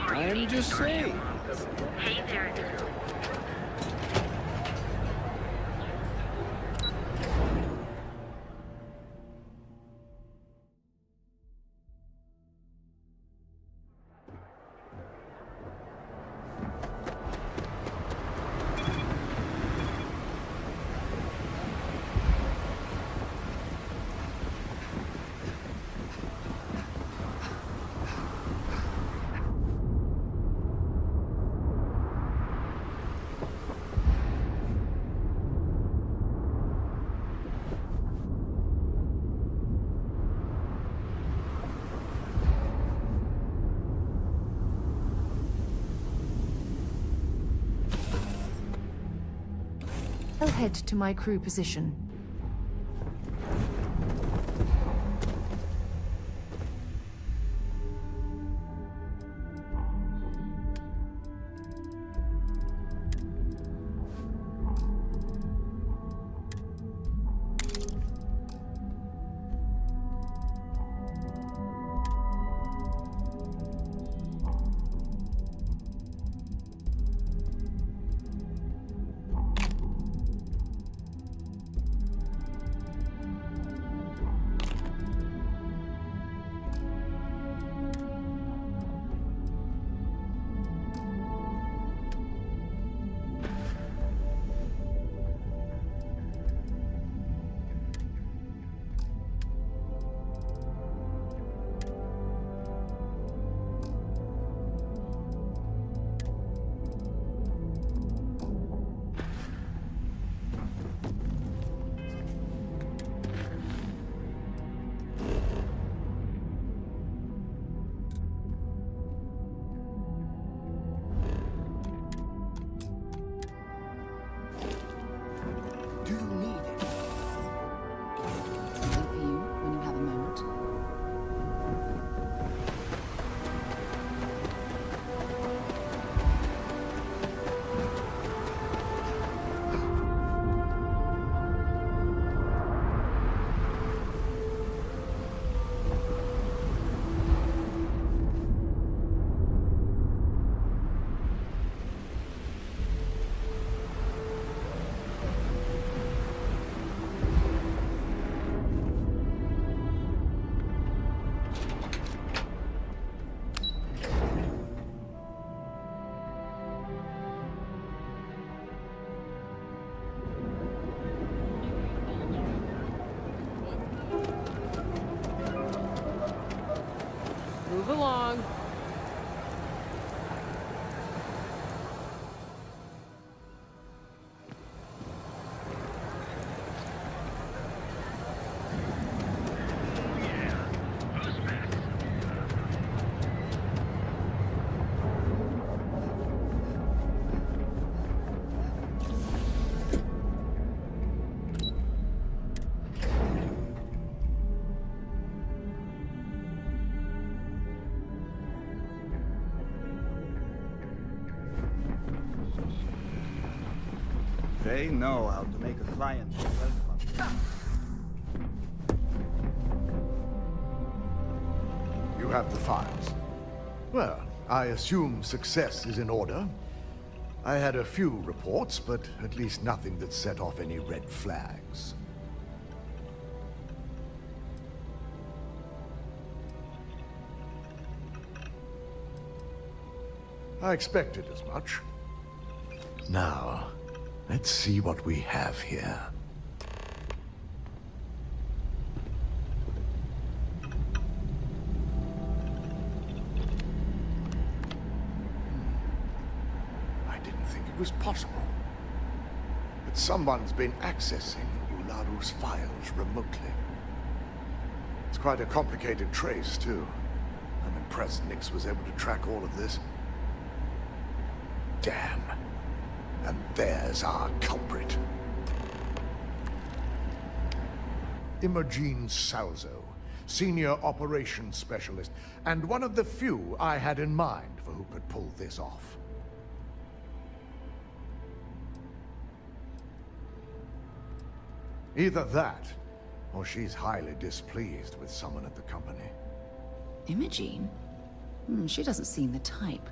I'm just saying. Hey there. I'll head to my crew position. Move along. They know how to make a client feel welcome. You have the files. Well, I assume success is in order. I had a few reports, but at least nothing that set off any red flags. I expected as much. Now, let's see what we have here. I didn't think it was possible. But someone's been accessing Ularu's files remotely. It's quite a complicated trace, too. I'm impressed Nix was able to track all of this. Damn. And there's our culprit. Imogen Salzo, Senior Operations Specialist, and one of the few I had in mind for who could pull this off. Either that, or she's highly displeased with someone at the company. Imogen? She doesn't seem the type.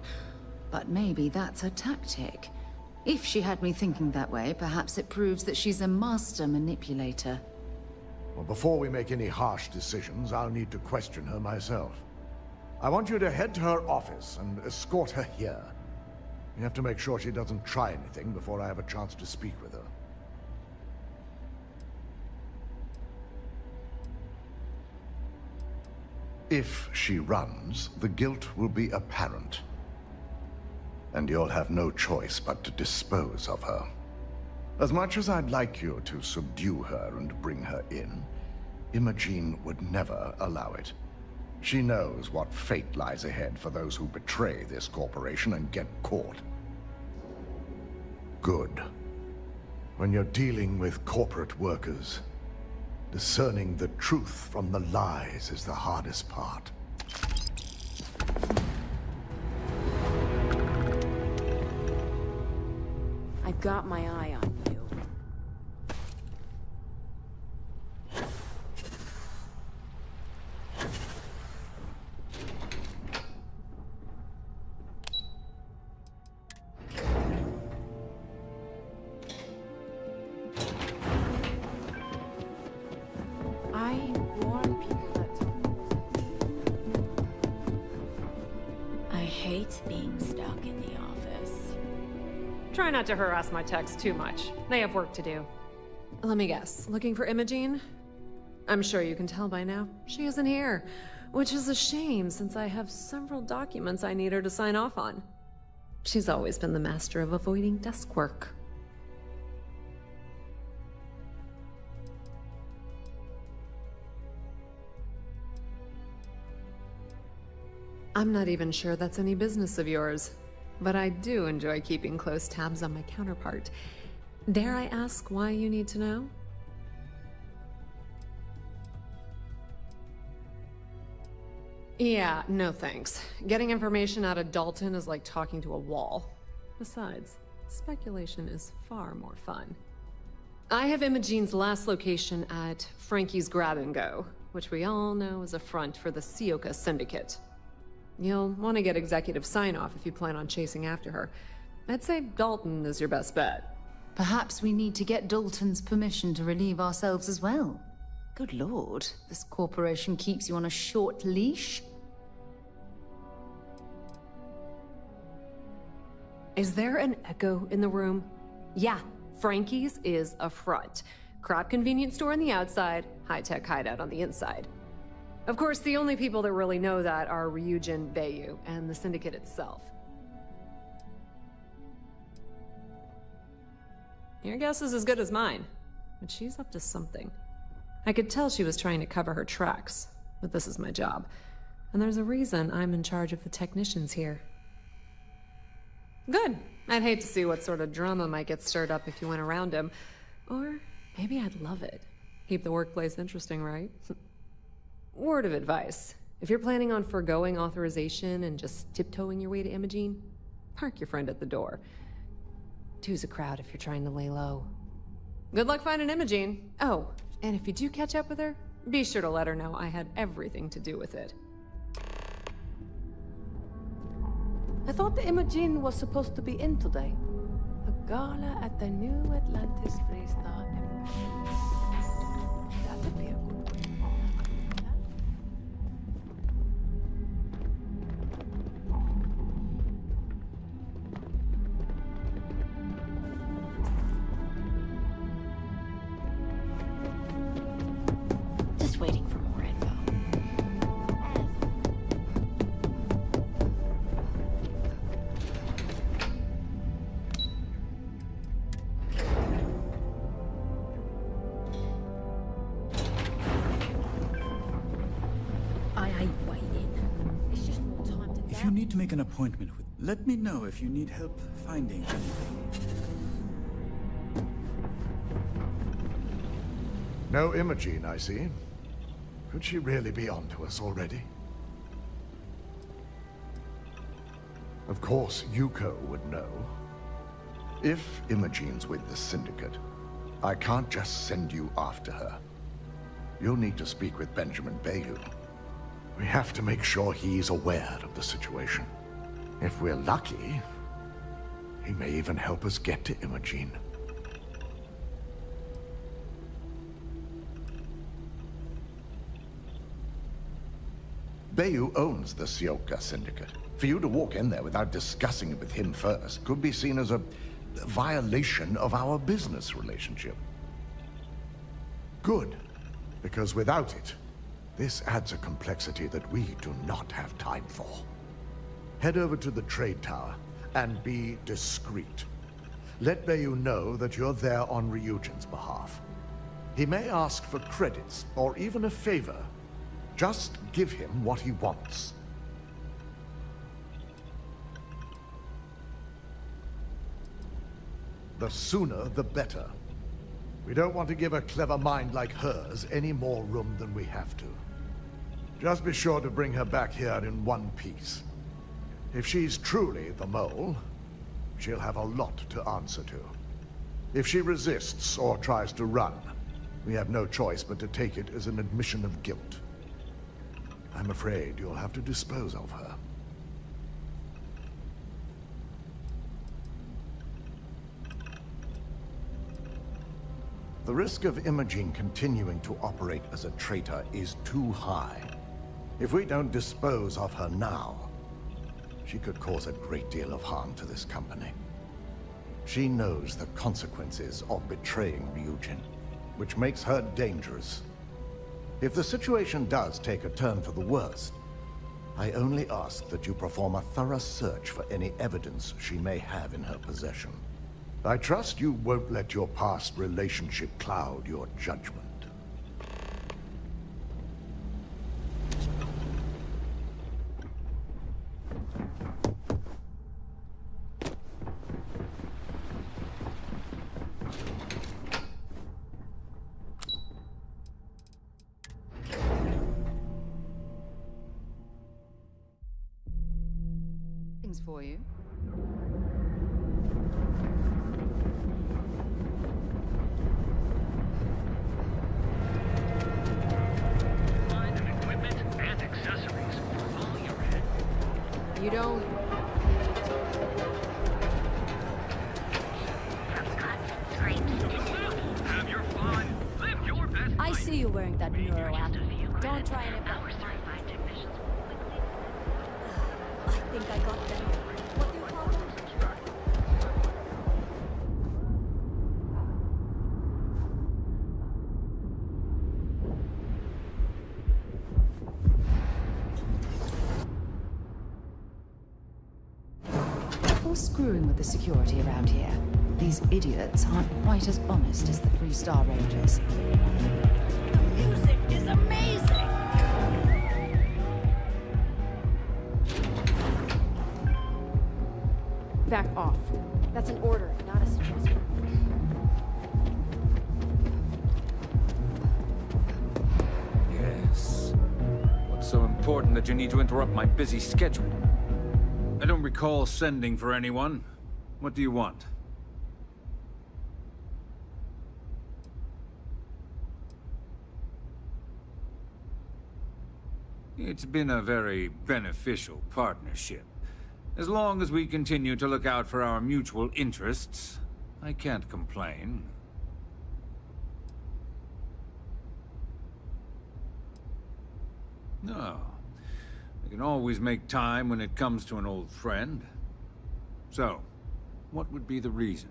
But maybe that's her tactic. If she had me thinking that way, perhaps it proves that she's a master manipulator. Well, before we make any harsh decisions, I'll need to question her myself. I want you to head to her office and escort her here. You have to make sure she doesn't try anything before I have a chance to speak with her. If she runs, the guilt will be apparent. And you'll have no choice but to dispose of her. As much as I'd like you to subdue her and bring her in, Imogen would never allow it. She knows what fate lies ahead for those who betray this corporation and get caught. Good. When you're dealing with corporate workers, discerning the truth from the lies is the hardest part. I've got my eye on you. I warn people that I hate being stuck in the office. Try not to harass my techs too much. They have work to do. Let me guess. Looking for Imogen? I'm sure you can tell by now. She isn't here. Which is a shame, since I have several documents I need her to sign off on. She's always been the master of avoiding desk work. I'm not even sure that's any business of yours. But I do enjoy keeping close tabs on my counterpart. Dare I ask why you need to know? Yeah, no thanks. Getting information out of Dalton is like talking to a wall. Besides, speculation is far more fun. I have Imogen's last location at Frankie's Grab and Go, which we all know is a front for the Sioka Syndicate. You'll want to get executive sign-off if you plan on chasing after her. I'd say Dalton is your best bet. Perhaps we need to get Dalton's permission to relieve ourselves as well. Good lord, this corporation keeps you on a short leash. Is there an echo in the room? Yeah, Frankie's is a front. Crap convenience store on the outside, high-tech hideout on the inside. Of course, the only people that really know that are Ryujin Bayu and the Syndicate itself. Your guess is as good as mine, but she's up to something. I could tell she was trying to cover her tracks, but this is my job. And there's a reason I'm in charge of the technicians here. Good. I'd hate to see what sort of drama might get stirred up if you went around him. Or maybe I'd love it. Keep the workplace interesting, right? Word of advice. If you're planning on foregoing authorization and just tiptoeing your way to Imogen, park your friend at the door. Two's a crowd if you're trying to lay low. Good luck finding Imogen. Oh, and if you do catch up with her, be sure to let her know I had everything to do with it. I thought the Imogen was supposed to be in today. A gala at the new Atlantis Freestar Empire. That would be a good one. Just waiting for more info. I ain't waiting. It's just more time to If you need to make an appointment with, let me know if you need help finding anything. No Imogene, I see. Could she really be onto us already? Of course, Yuko would know. If Imogene's with the Syndicate, I can't just send you after her. You'll need to speak with Benjamin Bayou. We have to make sure he's aware of the situation. If we're lucky, he may even help us get to Imogene. Bayou owns the Sioka Syndicate. For you to walk in there without discussing it with him first could be seen as a violation of our business relationship. Good, because without it, this adds a complexity that we do not have time for. Head over to the trade tower and be discreet. Let Bayou know that you're there on Ryujin's behalf. He may ask for credits or even a favor. Just give him what he wants. The sooner, the better. We don't want to give a clever mind like hers any more room than we have to. Just be sure to bring her back here in one piece. If she's truly the mole, she'll have a lot to answer to. If she resists or tries to run, we have no choice but to take it as an admission of guilt. I'm afraid you'll have to dispose of her. The risk of Imogene continuing to operate as a traitor is too high. If we don't dispose of her now, she could cause a great deal of harm to this company. She knows the consequences of betraying Ryujin, which makes her dangerous. If the situation does take a turn for the worst, I only ask that you perform a thorough search for any evidence she may have in her possession. I trust you won't let your past relationship cloud your judgment. Things for you. You don't... I see you wearing that neuro app. Don't try and impress. I think I got them. What do you call them? Before screwing with the security around here, these idiots aren't quite as honest as the Free Star Rangers. The music is amazing! Back off. That's an order, not a suggestion. Yes. What's so important that you need to interrupt my busy schedule? I don't recall sending for anyone. What do you want? It's been a very beneficial partnership. As long as we continue to look out for our mutual interests, I can't complain. No. I can always make time when it comes to an old friend. So, what would be the reason?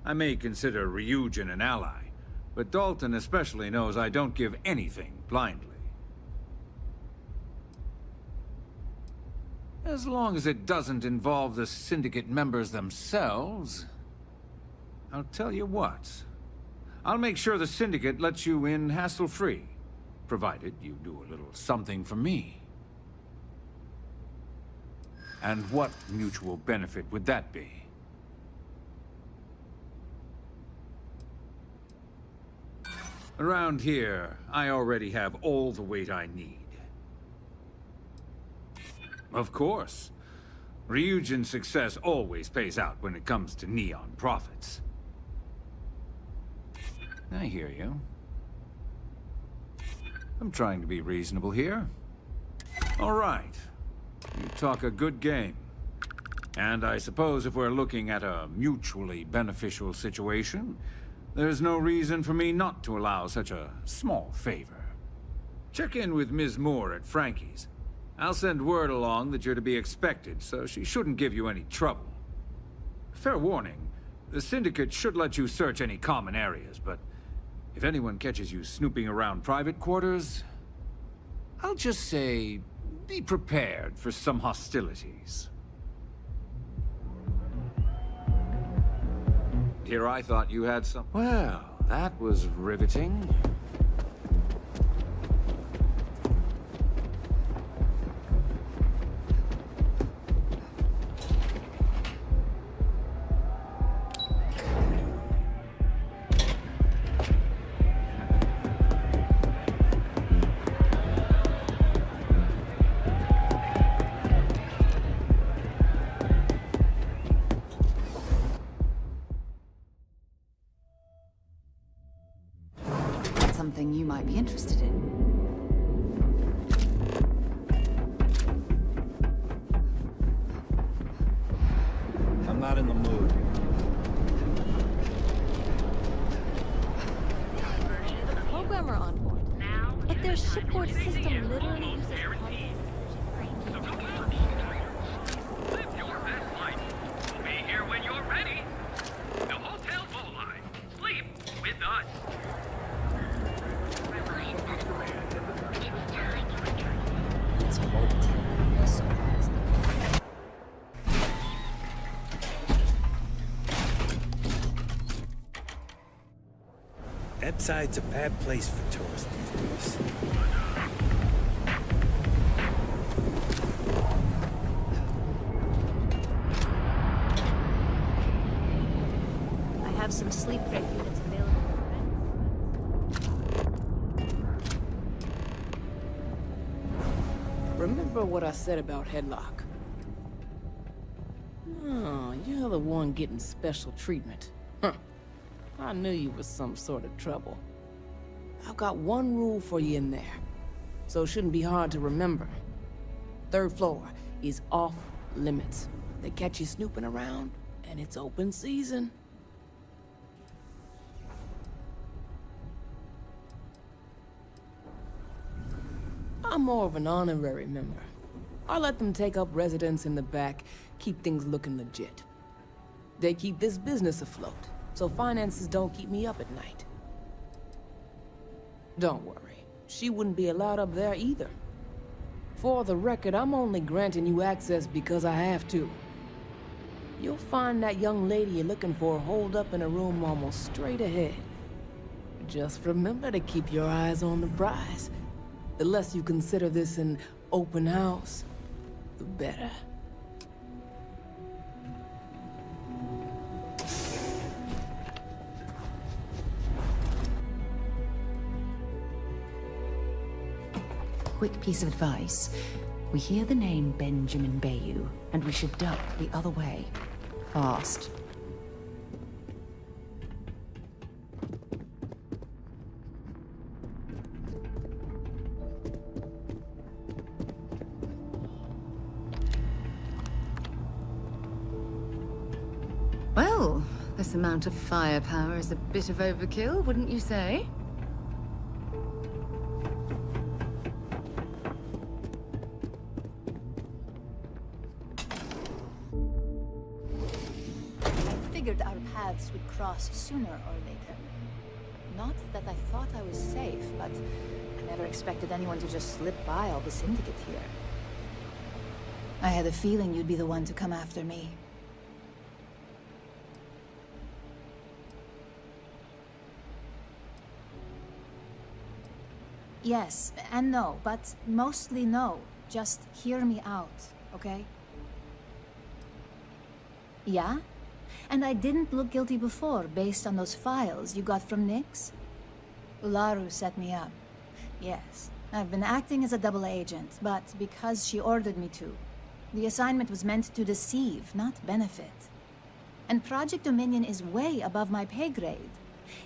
I may consider Ryujin an ally, but Dalton especially knows I don't give anything blindly. As long as it doesn't involve the Syndicate members themselves, I'll tell you what. I'll make sure the Syndicate lets you in hassle-free, provided you do a little something for me. And what mutual benefit would that be? Around here, I already have all the weight I need. Of course. Ryujin's success always pays out when it comes to Neon profits. I hear you. I'm trying to be reasonable here. All right. You talk a good game. And I suppose if we're looking at a mutually beneficial situation, there's no reason for me not to allow such a small favor. Check in with Ms. Moore at Frankie's. I'll send word along that you're to be expected, so she shouldn't give you any trouble. Fair warning, the Syndicate should let you search any common areas, but if anyone catches you snooping around private quarters, I'll just say, be prepared for some hostilities. Here I thought you had some... Well, that was riveting. Something you might be interested in. I'm not in the mood. Programmer on board. But their shipboard system literally uses Live your best life. We'll be here when you're ready. The Hotel Bowline. Sleep with us. Epside's a bad place for tourists these days. I have some sleep crate units available for rent. Remember what I said about Headlock? Oh, you're the one getting special treatment. Huh. I knew you was some sort of trouble. I've got one rule for you in there, so it shouldn't be hard to remember. Third floor is off limits. They catch you snooping around, and it's open season. I'm more of an honorary member. I let them take up residence in the back, keep things looking legit. They keep this business afloat, so finances don't keep me up at night. Don't worry, she wouldn't be allowed up there either. For the record, I'm only granting you access because I have to. You'll find that young lady you're looking for holed up in a room almost straight ahead. Just remember to keep your eyes on the prize. The less you consider this an open house, the better. Quick piece of advice. We hear the name Benjamin Bayou, and we should duck the other way. Fast. Well, this amount of firepower is a bit of overkill, wouldn't you say? figured our paths would cross sooner or later. Not that I thought I was safe, but I never expected anyone to just slip by all the Syndicate here. I had a feeling you'd be the one to come after me. Yes, and no, but mostly no. Just hear me out, okay? Yeah? And I didn't look guilty before, based on those files you got from Nix? Ularu set me up. Yes, I've been acting as a double agent, but because she ordered me to. The assignment was meant to deceive, not benefit. And Project Dominion is way above my pay grade.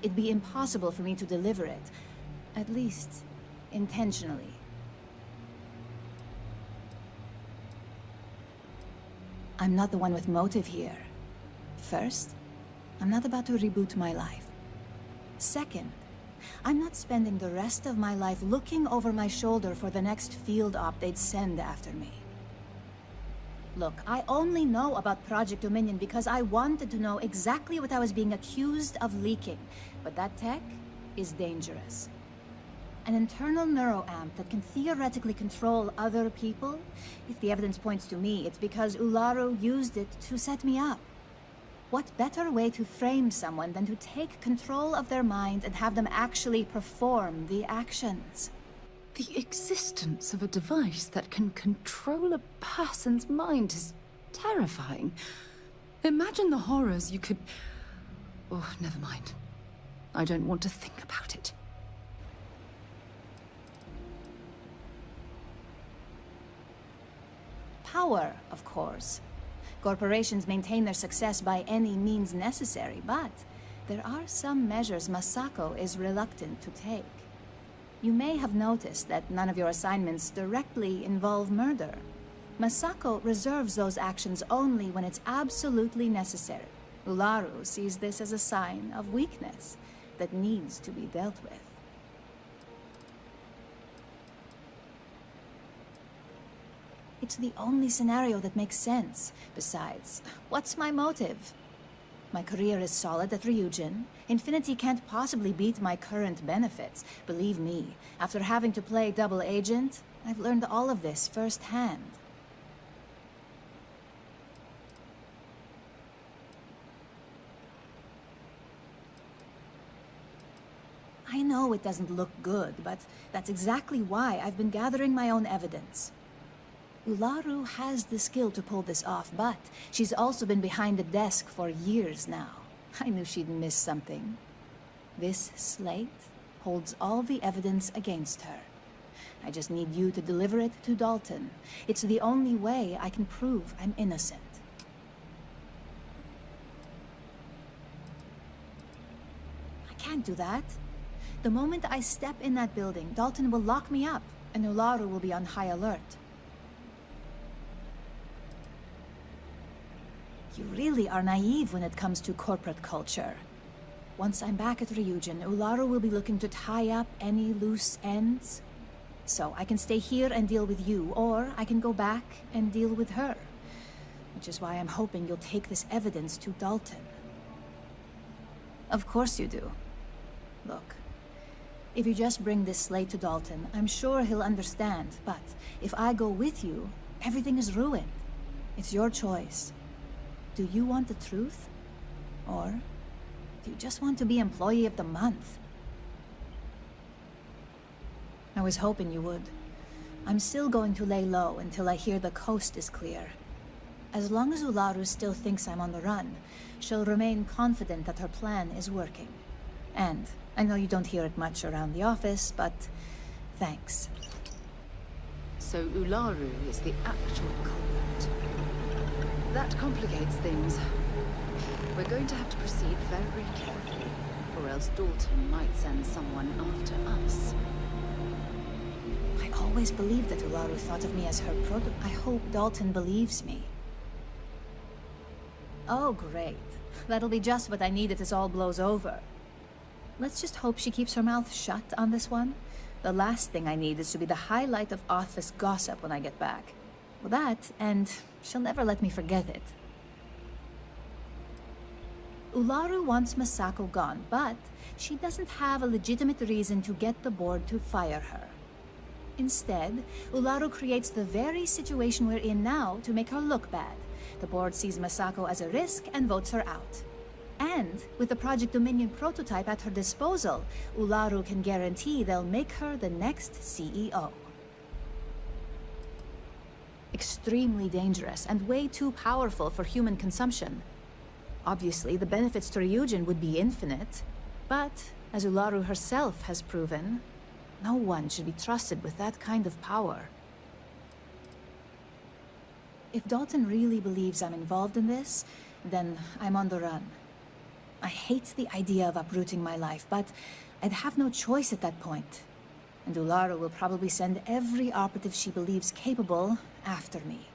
It'd be impossible for me to deliver it. At least, intentionally. I'm not the one with motive here. First, I'm not about to reboot my life. Second, I'm not spending the rest of my life looking over my shoulder for the next field op they'd send after me. Look, I only know about Project Dominion because I wanted to know exactly what I was being accused of leaking. But that tech is dangerous. An internal neuroamp that can theoretically control other people? If the evidence points to me, it's because Ularu used it to set me up. What better way to frame someone than to take control of their mind and have them actually perform the actions? The existence of a device that can control a person's mind is terrifying. Imagine the horrors you could... Oh, never mind. I don't want to think about it. Power, of course. Corporations maintain their success by any means necessary, but there are some measures Masako is reluctant to take. You may have noticed that none of your assignments directly involve murder. Masako reserves those actions only when it's absolutely necessary. Ularu sees this as a sign of weakness that needs to be dealt with. It's the only scenario that makes sense. Besides, what's my motive? My career is solid at Ryujin. Infinity can't possibly beat my current benefits. Believe me, after having to play double agent, I've learned all of this firsthand. I know it doesn't look good, but that's exactly why I've been gathering my own evidence. Ularu has the skill to pull this off, but she's also been behind the desk for years now. I knew she'd miss something. This slate holds all the evidence against her. I just need you to deliver it to Dalton. It's the only way I can prove I'm innocent. I can't do that. The moment I step in that building, Dalton will lock me up, and Ularu will be on high alert. You really are naive when it comes to corporate culture. Once I'm back at Ryujin, Ularu will be looking to tie up any loose ends. So I can stay here and deal with you, or I can go back and deal with her. Which is why I'm hoping you'll take this evidence to Dalton. Of course you do. Look, if you just bring this slate to Dalton, I'm sure he'll understand. But if I go with you, everything is ruined. It's your choice. Do you want the truth? Or do you just want to be Employee of the Month? I was hoping you would. I'm still going to lay low until I hear the coast is clear. As long as Ularu still thinks I'm on the run, she'll remain confident that her plan is working. And I know you don't hear it much around the office, but thanks. So Ularu is the actual culprit. That complicates things. We're going to have to proceed very carefully, or else Dalton might send someone after us. I always believed that Ularu thought of me as her I hope Dalton believes me. Oh, great. That'll be just what I need if this all blows over. Let's just hope she keeps her mouth shut on this one. The last thing I need is to be the highlight of office gossip when I get back. Well, that, and she'll never let me forget it. Ularu wants Masako gone, but she doesn't have a legitimate reason to get the board to fire her. Instead, Ularu creates the very situation we're in now to make her look bad. The board sees Masako as a risk and votes her out. And with the Project Dominion prototype at her disposal, Ularu can guarantee they'll make her the next CEO. Extremely dangerous and way too powerful for human consumption. Obviously, the benefits to Ryujin would be infinite, but As Ularu herself has proven, no one should be trusted with that kind of power. If Dalton really believes I'm involved in this, then I'm on the run. I hate the idea of uprooting my life, but I'd have no choice at that point. And Ularu will probably send every operative she believes capable after me.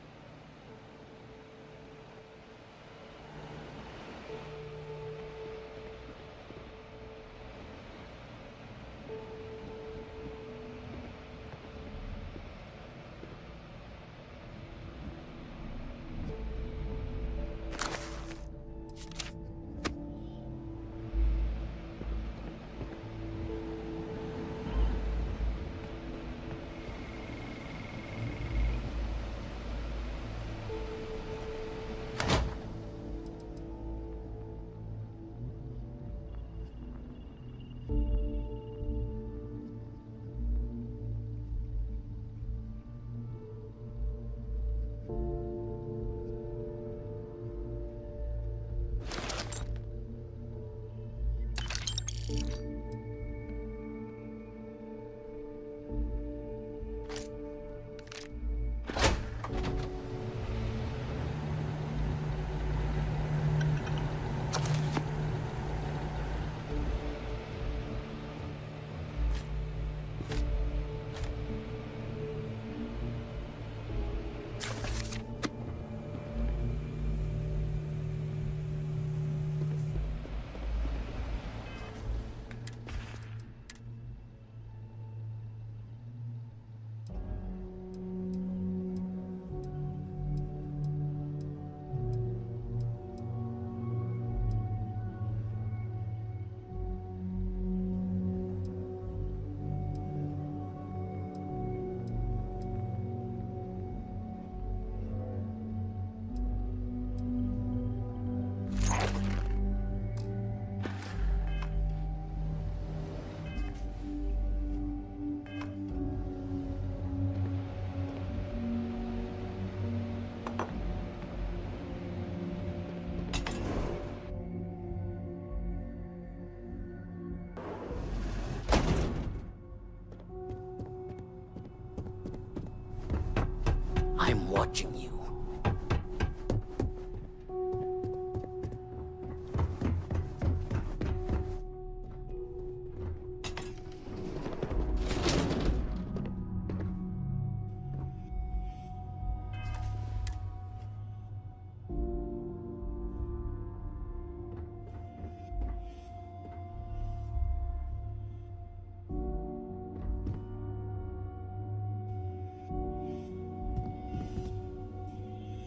I'm watching you.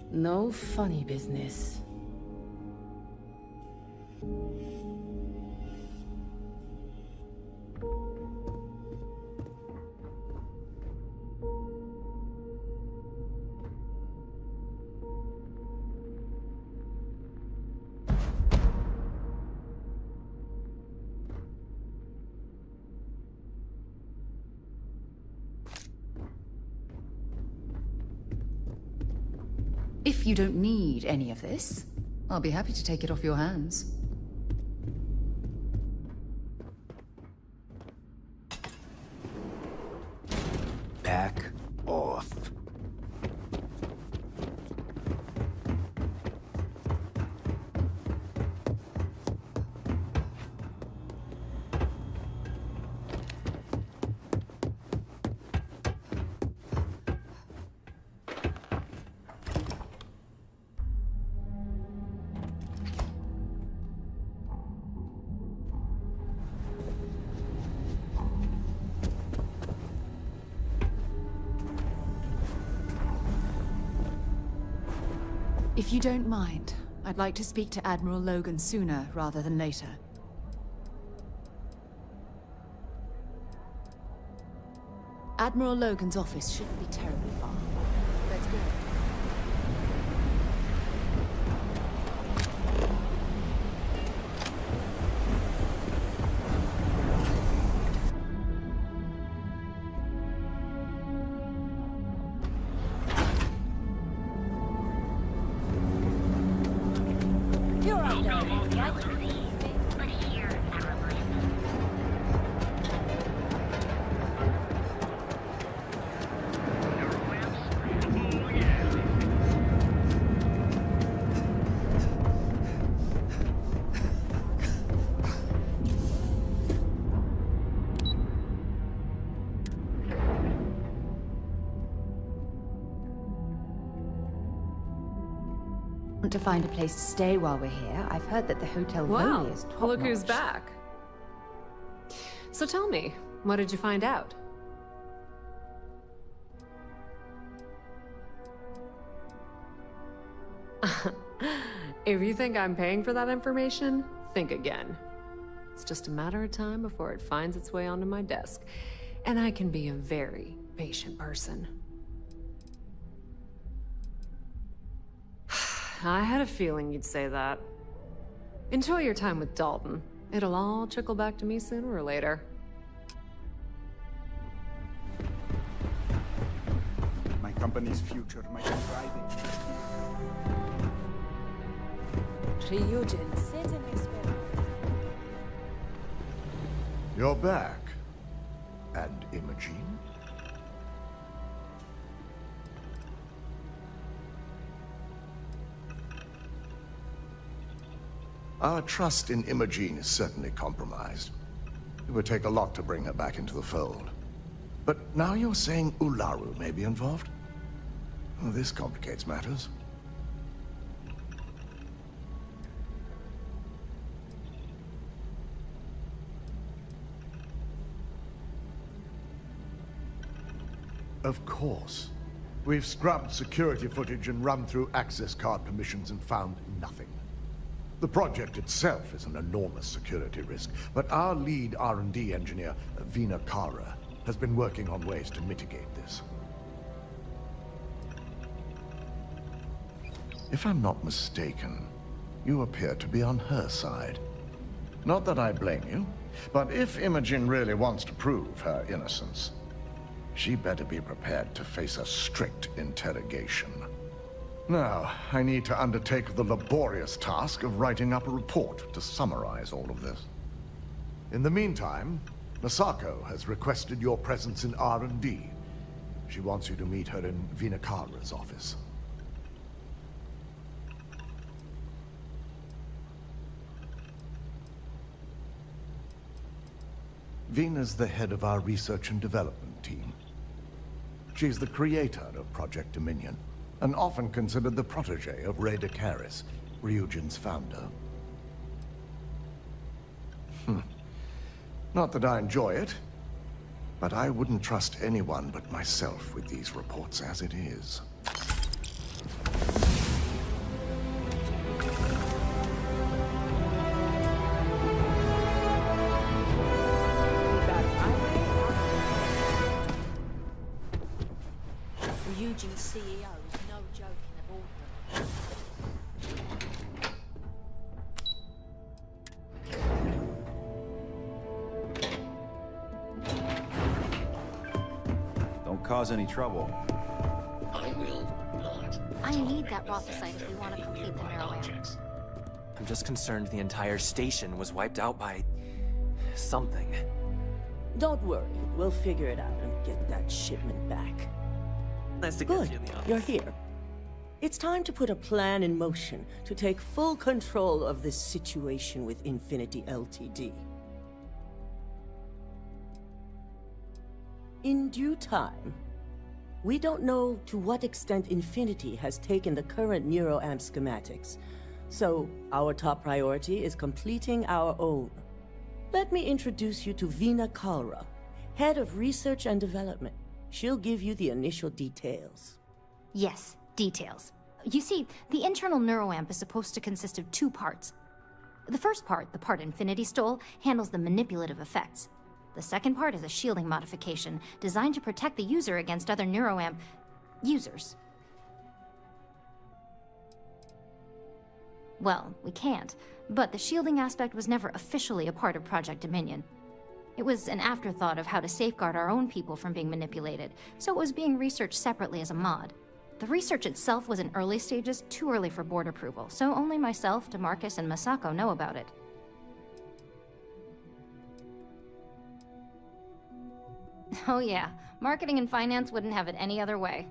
No funny business. If you don't need any of this, I'll be happy to take it off your hands. Back off. If you don't mind, I'd like to speak to Admiral Logan sooner rather than later. Admiral Logan's office shouldn't be terribly far. Let's go. Want to find a place to stay while we're here? I've heard that the Hotel Well, Voli is top look who's notch. back. So tell me, what did you find out? If you think I'm paying for that information, think again. It's just a matter of time before it finds its way onto my desk. And I can be a very patient person. I had a feeling you'd say that. Enjoy your time with Dalton. It'll all trickle back to me sooner or later. My company's future might be thriving. You're back. And Imogene? Our trust in Imogene is certainly compromised. It would take a lot to bring her back into the fold. But now you're saying Ularu may be involved? Well, this complicates matters. Of course. We've scrubbed security footage and run through access card permissions and found nothing. The project itself is an enormous security risk, but our lead R&D engineer, Vina Kara, has been working on ways to mitigate this. If I'm not mistaken, you appear to be on her side. Not that I blame you, but if Imogen really wants to prove her innocence, she better be prepared to face a strict interrogation. Now, I need to undertake the laborious task of writing up a report to summarize all of this. In the meantime, Masako has requested your presence in R&D. She wants you to meet her in Vinakara's office. Vina's the head of our research and development team. She's the creator of Project Dominion, and often considered the protege of Ray Decaris, Ryujin's founder. Not that I enjoy it, but I wouldn't trust anyone but myself with these reports as it is. Ryujin's CEO is no joke in a boardroom. Don't cause any trouble. I will not. I need that Rothosite if we want to complete the neuroamp. I'm just concerned the entire station was wiped out by something. Don't worry, we'll figure it out and get that shipment back. Nice to Good, get you in the office. you're here. It's time to put a plan in motion to take full control of this situation with Infinity Ltd. In due time. We don't know to what extent Infinity has taken the current neuroamp schematics, so our top priority is completing our own. Let me introduce you to Vina Kalra, head of research and development. She'll give you the initial details. Yes, details. You see, the internal neuroamp is supposed to consist of two parts. The first part, the part Infinity stole, handles the manipulative effects. The second part is a shielding modification designed to protect the user against other neuroamp users. Well, we can't, but the shielding aspect was never officially a part of Project Dominion. It was an afterthought of how to safeguard our own people from being manipulated, so it was being researched separately as a mod. The research itself was in early stages, too early for board approval, so only myself, DeMarcus, and Masako know about it. Oh yeah, marketing and finance wouldn't have it any other way.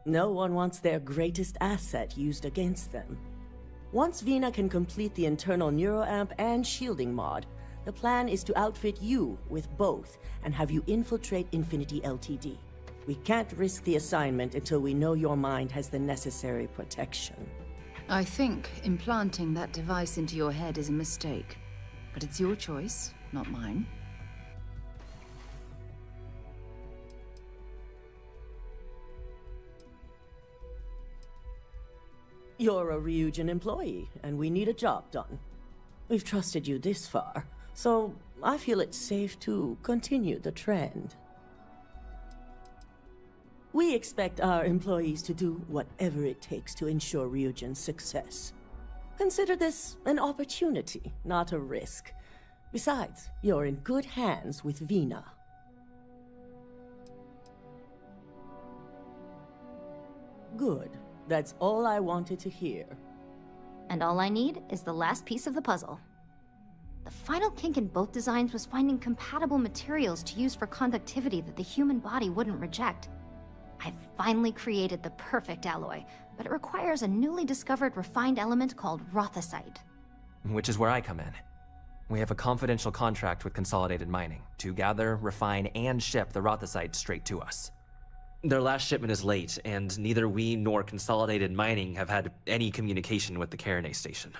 No one wants their greatest asset used against them. Once Vina can complete the internal neuroamp and shielding mod, the plan is to outfit you with both and have you infiltrate Infinity Ltd. We can't risk the assignment until we know your mind has the necessary protection. I think implanting that device into your head is a mistake. But it's your choice, not mine. You're a Ryujin employee, and we need a job done. We've trusted you this far, so I feel it's safe to continue the trend. We expect our employees to do whatever it takes to ensure Ryujin's success. Consider this an opportunity, not a risk. Besides, you're in good hands with Vina. Good. That's all I wanted to hear. And all I need is the last piece of the puzzle. The final kink in both designs was finding compatible materials to use for conductivity that the human body wouldn't reject. I've finally created the perfect alloy, but it requires a newly discovered refined element called rothosite. Which is where I come in. We have a confidential contract with Consolidated Mining to gather, refine, and ship the rothosite straight to us. Their last shipment is late, and neither we nor Consolidated Mining have had any communication with the Carinay station.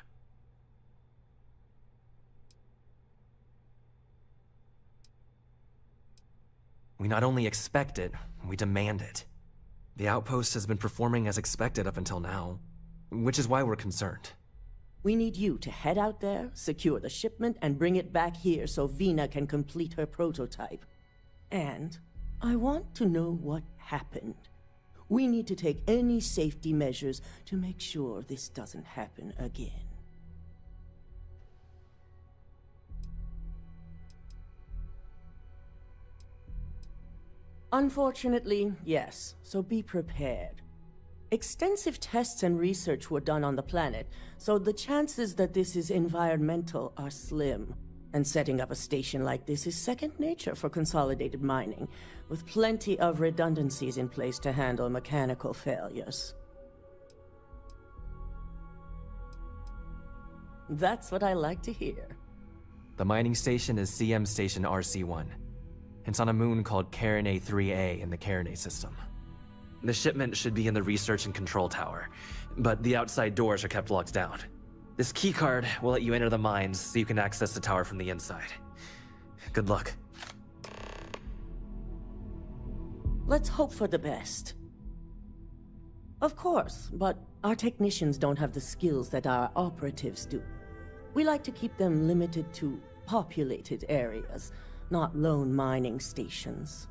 We not only expect it, we demand it. The outpost has been performing as expected up until now, which is why we're concerned. We need you to head out there, secure the shipment, and bring it back here so Vina can complete her prototype. And I want to know what happened. We need to take any safety measures to make sure this doesn't happen again. Unfortunately, yes, so be prepared. Extensive tests and research were done on the planet, so the chances that this is environmental are slim. And setting up a station like this is second nature for Consolidated Mining, with plenty of redundancies in place to handle mechanical failures. That's what I like to hear. The mining station is CM Station RC-1. It's on a moon called Carinay 3A in the Carinay system. The shipment should be in the research and control tower, but the outside doors are kept locked down. This keycard will let you enter the mines so you can access the tower from the inside. Good luck. Let's hope for the best. Of course, but our technicians don't have the skills that our operatives do. We like to keep them limited to populated areas, not lone mining stations.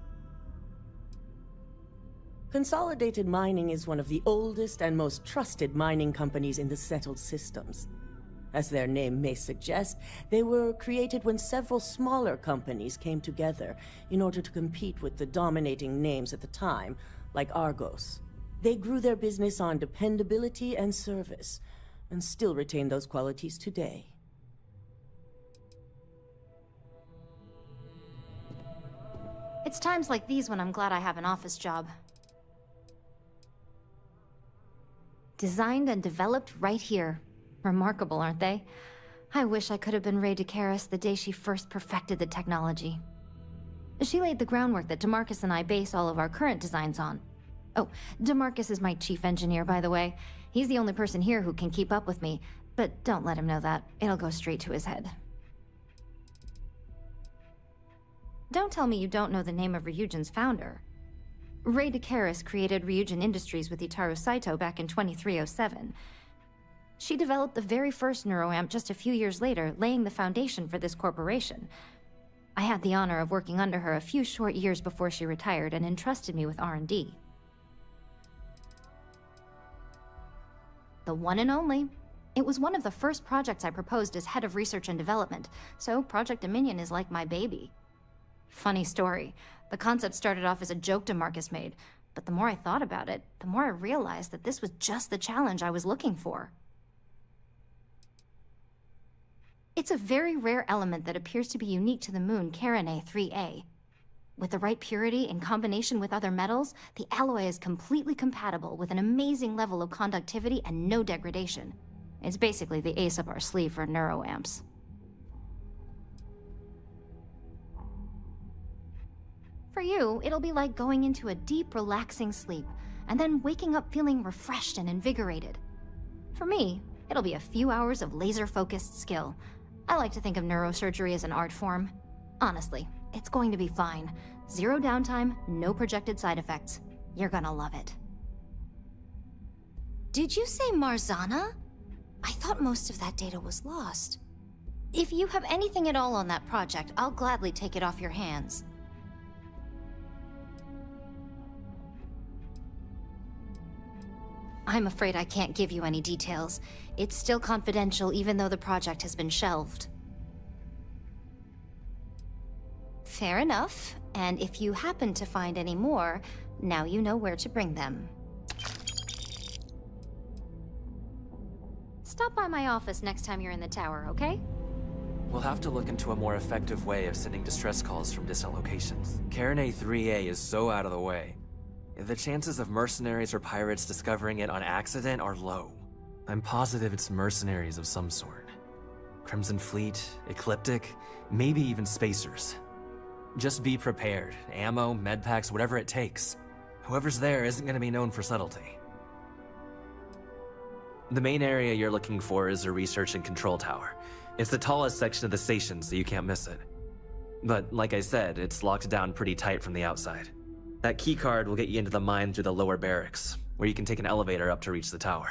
Consolidated Mining is one of the oldest and most trusted mining companies in the settled systems. As their name may suggest, they were created when several smaller companies came together in order to compete with the dominating names at the time, like Argos. They grew their business on dependability and service, and still retain those qualities today. It's times like these when I'm glad I have an office job. Designed and developed right here. Remarkable, aren't they? I wish I could have been Ray DeCaris the day she first perfected the technology. She laid the groundwork that DeMarcus and I base all of our current designs on. Oh, DeMarcus is my chief engineer, by the way. He's the only person here who can keep up with me, but don't let him know that. It'll go straight to his head. Don't tell me you don't know the name of Ryujin's founder. Ray DeCaris created Ryujin Industries with Itaru Saito back in 2307. She developed the very first neuroamp just a few years later, laying the foundation for this corporation. I had the honor of working under her a few short years before she retired and entrusted me with R&D. The one and only. It was one of the first projects I proposed as head of research and development, so Project Dominion is like my baby. Funny story. The concept started off as a joke DeMarcus made, but the more I thought about it, the more I realized that this was just the challenge I was looking for. It's a very rare element that appears to be unique to the moon Carinay 3A. With the right purity in combination with other metals, the alloy is completely compatible with an amazing level of conductivity and no degradation. It's basically the ace up our sleeve for neuroamps. For you, it'll be like going into a deep, relaxing sleep, and then waking up feeling refreshed and invigorated. For me, it'll be a few hours of laser-focused skill. I like to think of neurosurgery as an art form. Honestly, it's going to be fine. 0 downtime, no projected side effects. You're gonna love it. Did you say Marzana? I thought most of that data was lost. If you have anything at all on that project, I'll gladly take it off your hands. I'm afraid I can't give you any details. It's still confidential even though the project has been shelved. Fair enough. And if you happen to find any more, now you know where to bring them. Stop by my office next time you're in the tower, okay? We'll have to look into a more effective way of sending distress calls from distant locations. Carinae 3A is so out of the way. The chances of mercenaries or pirates discovering it on accident are low. I'm positive it's mercenaries of some sort. Crimson Fleet, Ecliptic, maybe even Spacers. Just be prepared. Ammo, medpacks, whatever it takes. Whoever's there isn't going to be known for subtlety. The main area you're looking for is a research and control tower. It's the tallest section of the station, so you can't miss it. But like I said, it's locked down pretty tight from the outside. That keycard will get you into the mine through the lower barracks, where you can take an elevator up to reach the tower.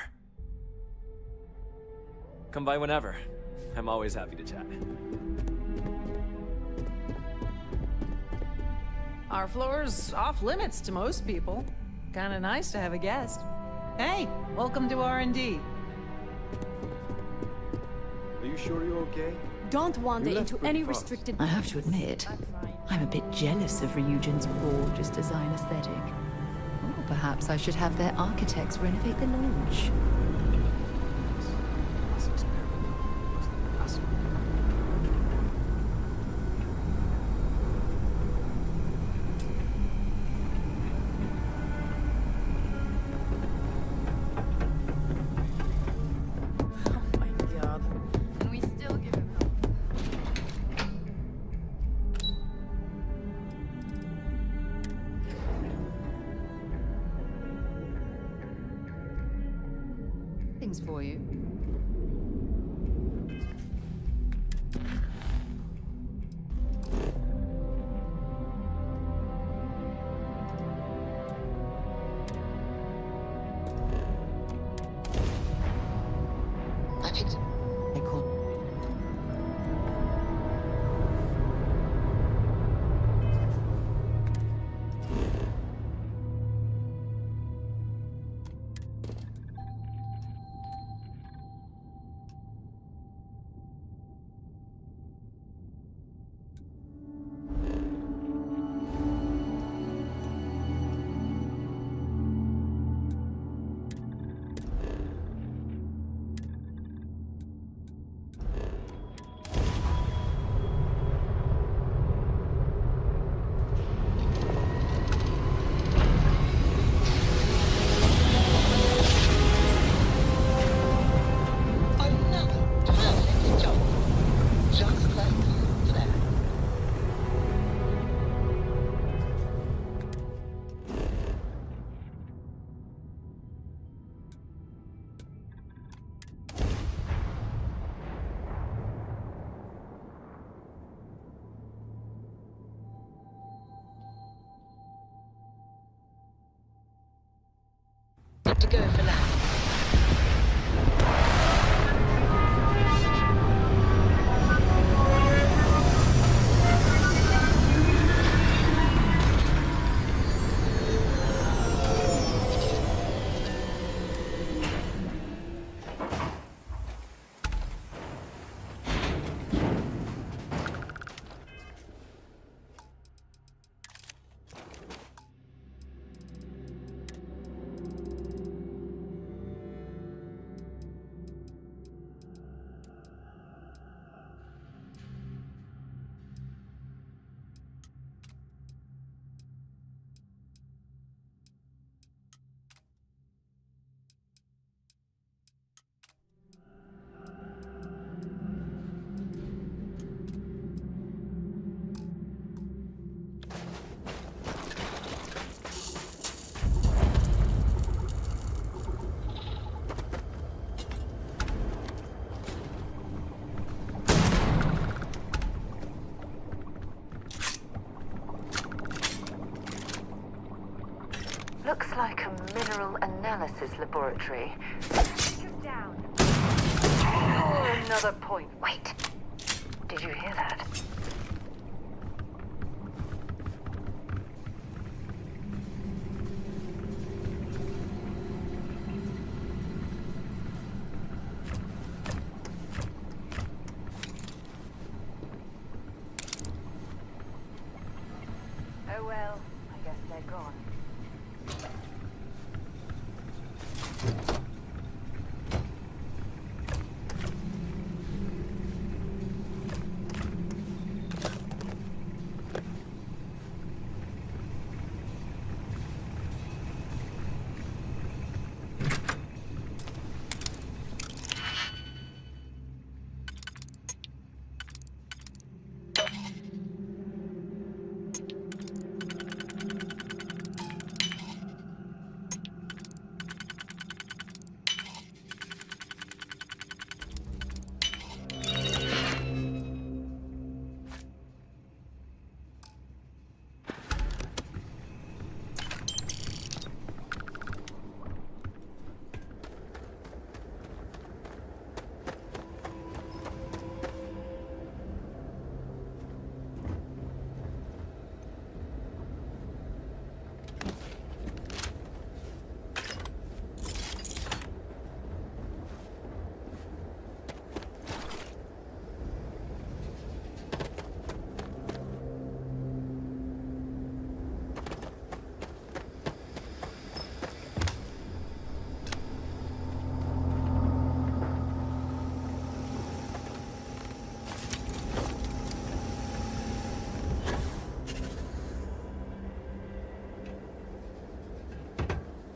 Come by whenever. I'm always happy to chat. Our floor's off limits to most people. Kinda nice to have a guest. Hey, welcome to R&D. Are you sure you're okay? Don't wander You left into pretty any fast. restricted... I have to admit, I'm a bit jealous of Ryugen's gorgeous design aesthetic. Or perhaps I should have their architects renovate the launch. Things for you. I picked it. I call. Good to go for now. Looks like a mineral analysis laboratory. Down. Or another point. Wait. Did you hear that? Oh well, I guess they're gone.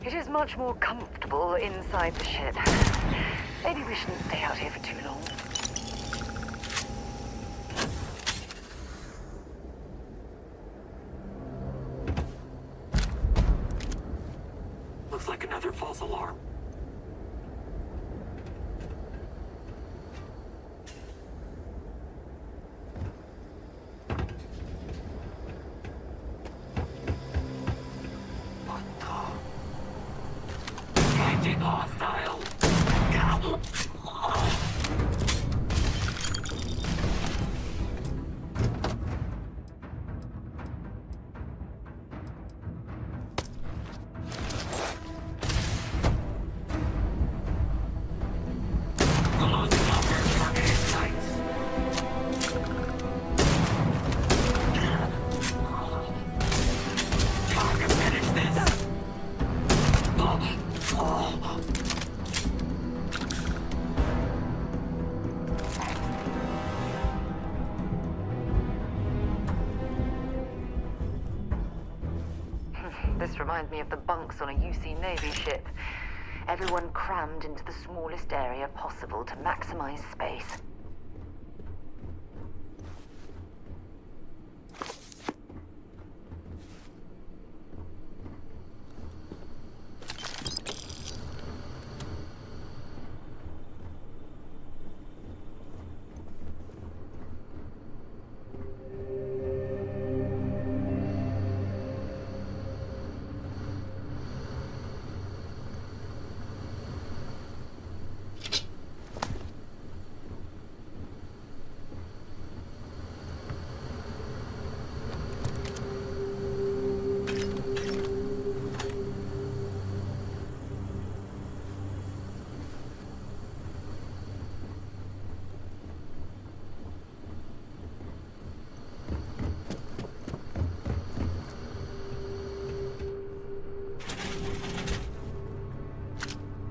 It is much more comfortable inside the ship. Maybe we shouldn't stay out here for too long. Looks like another false alarm. Hostile. This reminds me of the bunks on a UC Navy ship. Everyone crammed into the smallest area possible to maximize space.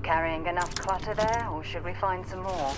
Carrying enough clutter there, or should we find some more?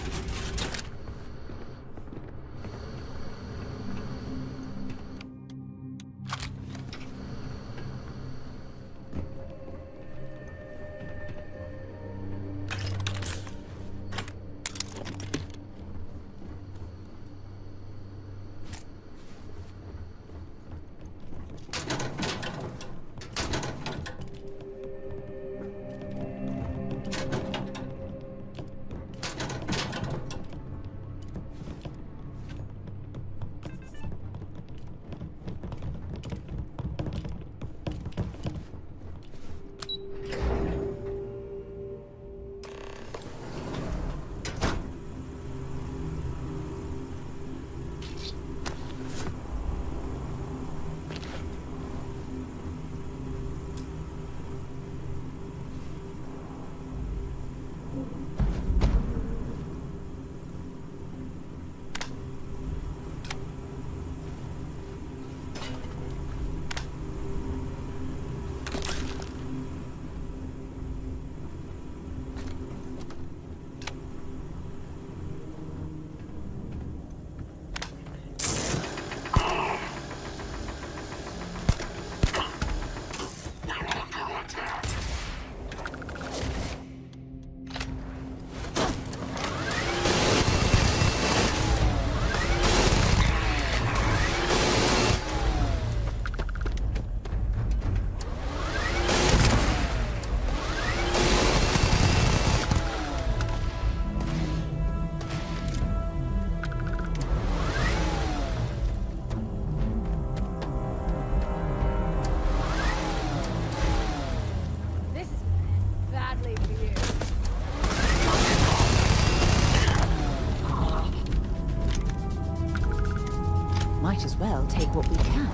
well take what we can.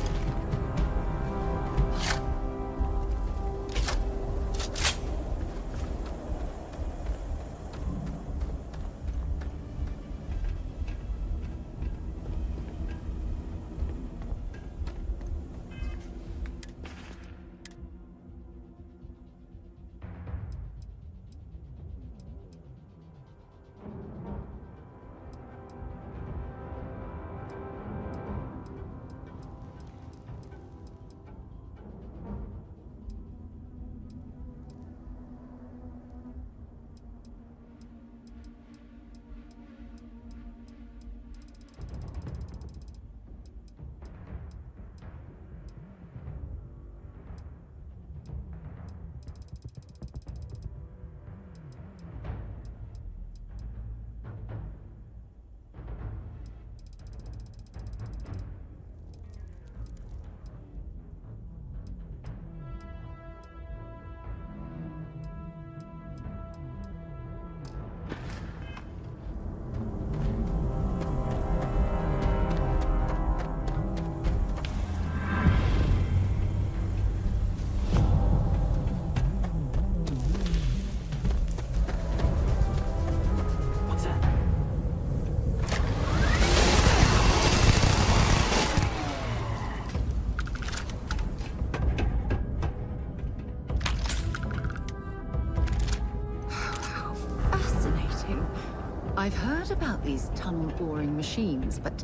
I've heard about these tunnel boring machines, but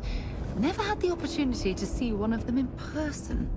never had the opportunity to see one of them in person.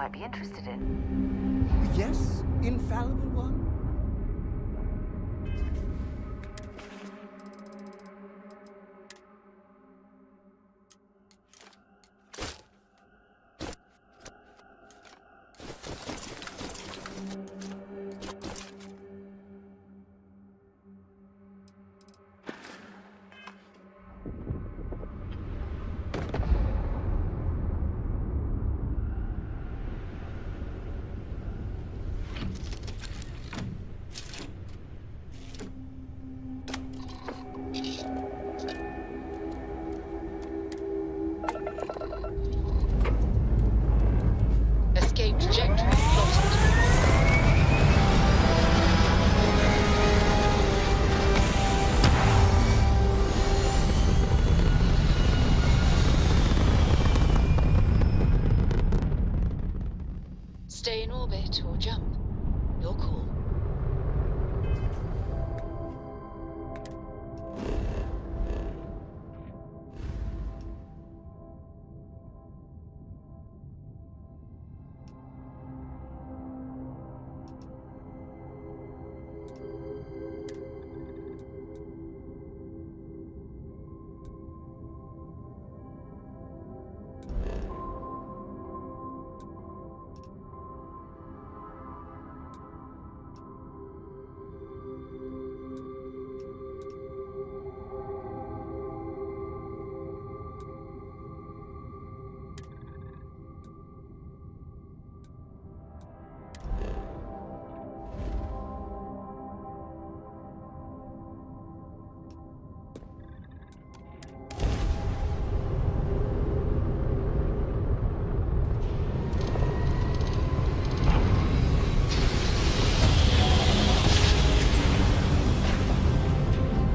might be interested in. Yes, infallible one? Escape trajectory plotted. Stay in orbit or jump. Your call.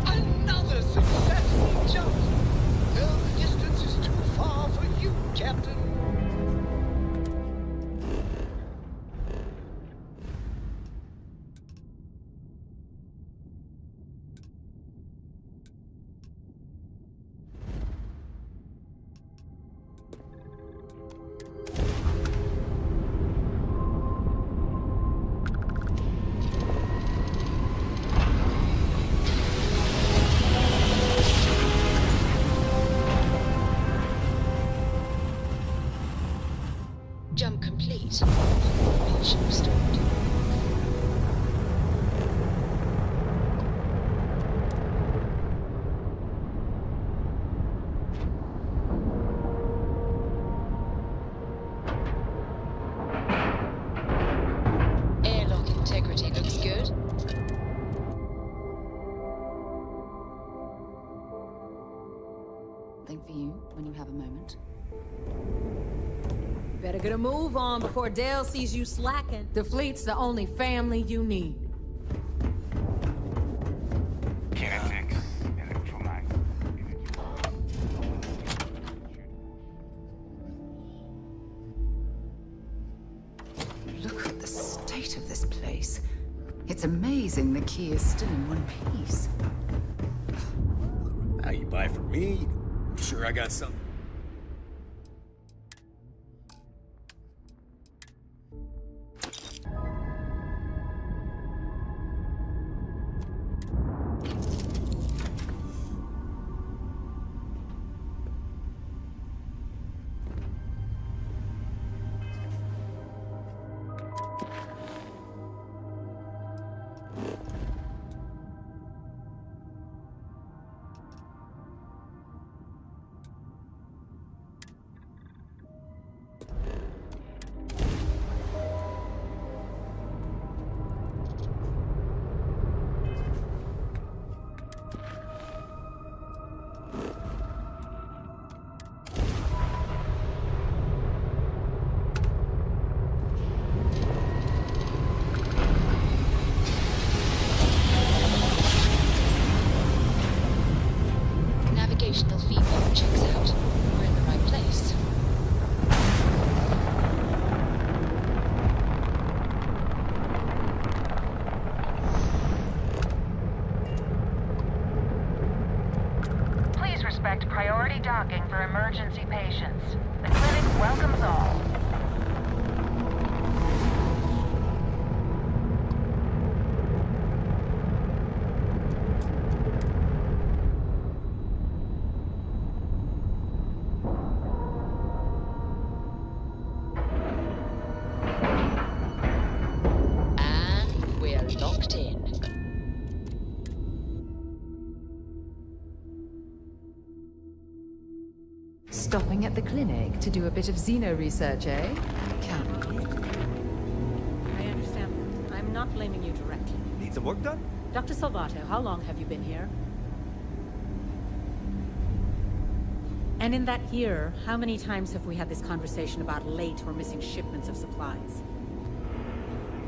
Another successful jump! Though the distance is too far for you, Captain. Jump complete. Propulsion restored. Airlock integrity looks good. Think for you when you have a moment. Better get a move on before Dale sees you slacking. The fleet's the only family you need. Kinetics, electromagnet. Look at the state of this place. It's amazing the key is still in one piece. Now you buy from me? I'm sure I got something. Navigational feedback checks out. We're in the right place. Please respect priority docking for emergency patients. The clinic welcomes all. Stopping at the clinic to do a bit of xeno research, eh? Can we? I understand that. I'm not blaming you directly. Need some work done? Dr. Salvato, how long have you been here? And in that year, how many times have we had this conversation about late or missing shipments of supplies?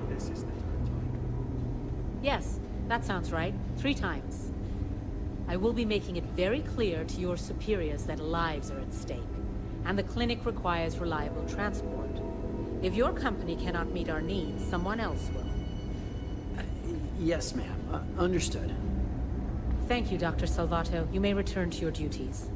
This is the third time. Yes, that sounds right. 3 times. I will be making it very clear to your superiors that lives are at stake, and the clinic requires reliable transport. If your company cannot meet our needs, someone else will. Yes, ma'am. Understood. Thank you, Dr. Salvato. You may return to your duties.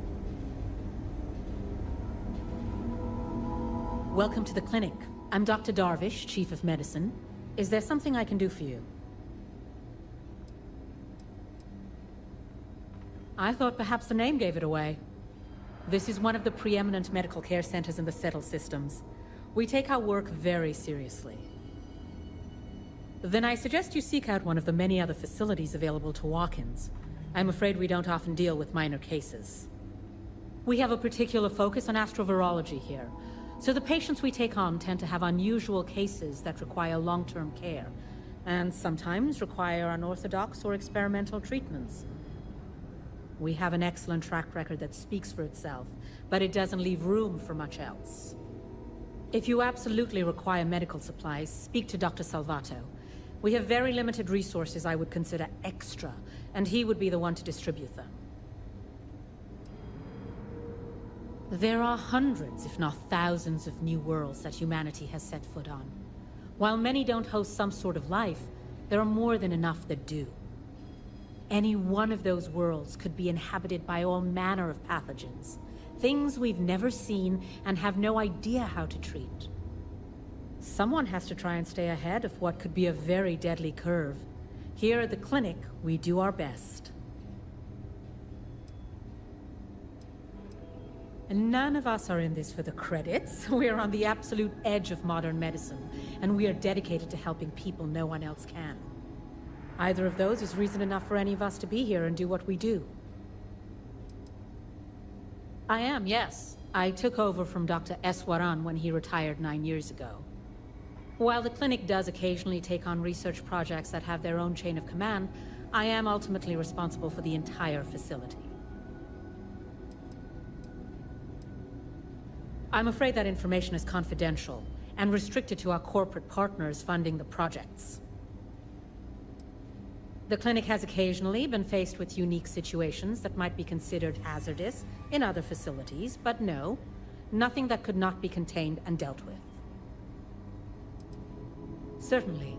Welcome to the clinic. I'm Dr. Darvish, Chief of Medicine. Is there something I can do for you? I thought perhaps the name gave it away. This is one of the preeminent medical care centers in the Settle systems. We take our work very seriously. Then I suggest you seek out one of the many other facilities available to walk-ins. I'm afraid we don't often deal with minor cases. We have a particular focus on astrovirology here, so the patients we take on tend to have unusual cases that require long-term care, and sometimes require unorthodox or experimental treatments. We have an excellent track record that speaks for itself, but it doesn't leave room for much else. If you absolutely require medical supplies, speak to Dr. Salvato. We have very limited resources I would consider extra, and he would be the one to distribute them. There are hundreds, if not thousands, of new worlds that humanity has set foot on. While many don't host some sort of life, there are more than enough that do. Any one of those worlds could be inhabited by all manner of pathogens, things we've never seen and have no idea how to treat. Someone has to try and stay ahead of what could be a very deadly curve. Here at the clinic, we do our best. And none of us are in this for the credits. We are on the absolute edge of modern medicine, and we are dedicated to helping people no one else can. Either of those is reason enough for any of us to be here and do what we do. I am, yes. I took over from Dr. Eswaran when he retired 9 years ago. While the clinic does occasionally take on research projects that have their own chain of command, I am ultimately responsible for the entire facility. I'm afraid that information is confidential and restricted to our corporate partners funding the projects. The clinic has occasionally been faced with unique situations that might be considered hazardous in other facilities, but no, nothing that could not be contained and dealt with. Certainly.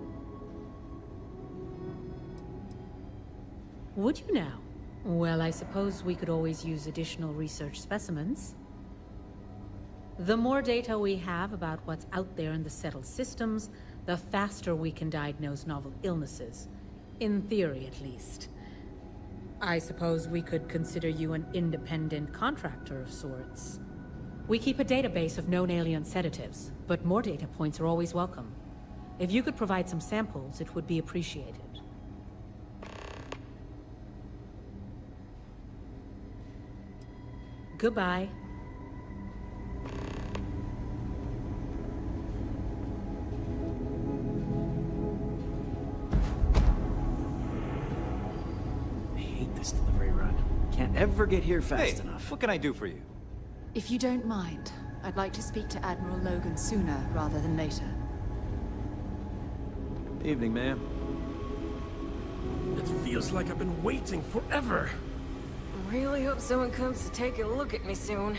Would you now? Well, I suppose we could always use additional research specimens. The more data we have about what's out there in the settled systems, the faster we can diagnose novel illnesses. In theory, at least. I suppose we could consider you an independent contractor of sorts. We keep a database of known alien sedatives, but more data points are always welcome. If you could provide some samples, it would be appreciated. Goodbye. This delivery run. Can't ever get here fast Hey, enough. what can I do for you? If you don't mind, I'd like to speak to Admiral Logan sooner rather than later. Evening, ma'am. It feels like I've been waiting forever. Really hope someone comes to take a look at me soon.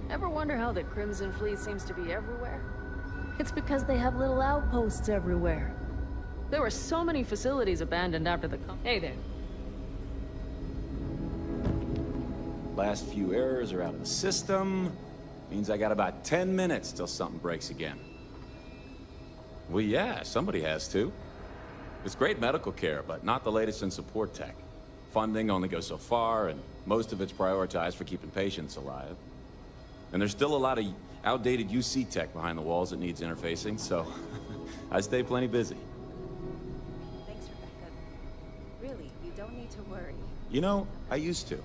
Ever wonder how the Crimson Fleet seems to be everywhere? It's because they have little outposts everywhere. There were so many facilities abandoned after the Hey there. Last few errors are out of the system. Means I got about 10 minutes till something breaks again. Well, yeah, somebody has to. It's great medical care, but not the latest in support tech. Funding only goes so far, and most of it's prioritized for keeping patients alive. And there's still a lot of outdated UC tech behind the walls that needs interfacing, so I stay plenty busy. Thanks, Rebecca. Really, you don't need to worry. You know, I used to.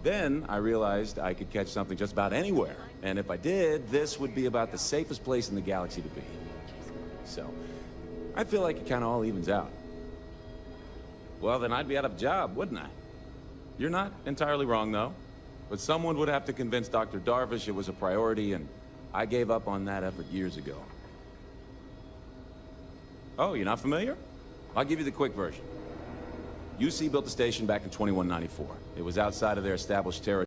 Then I realized I could catch something just about anywhere. And if I did, this would be about the safest place in the galaxy to be. So, I feel like it kind of all evens out. Well, then I'd be out of a job, wouldn't I? You're not entirely wrong, though. But someone would have to convince Dr. Darvish it was a priority, and I gave up on that effort years ago. Oh, you're not familiar? I'll give you the quick version. UC built the station back in 2194. It was outside of their established territory.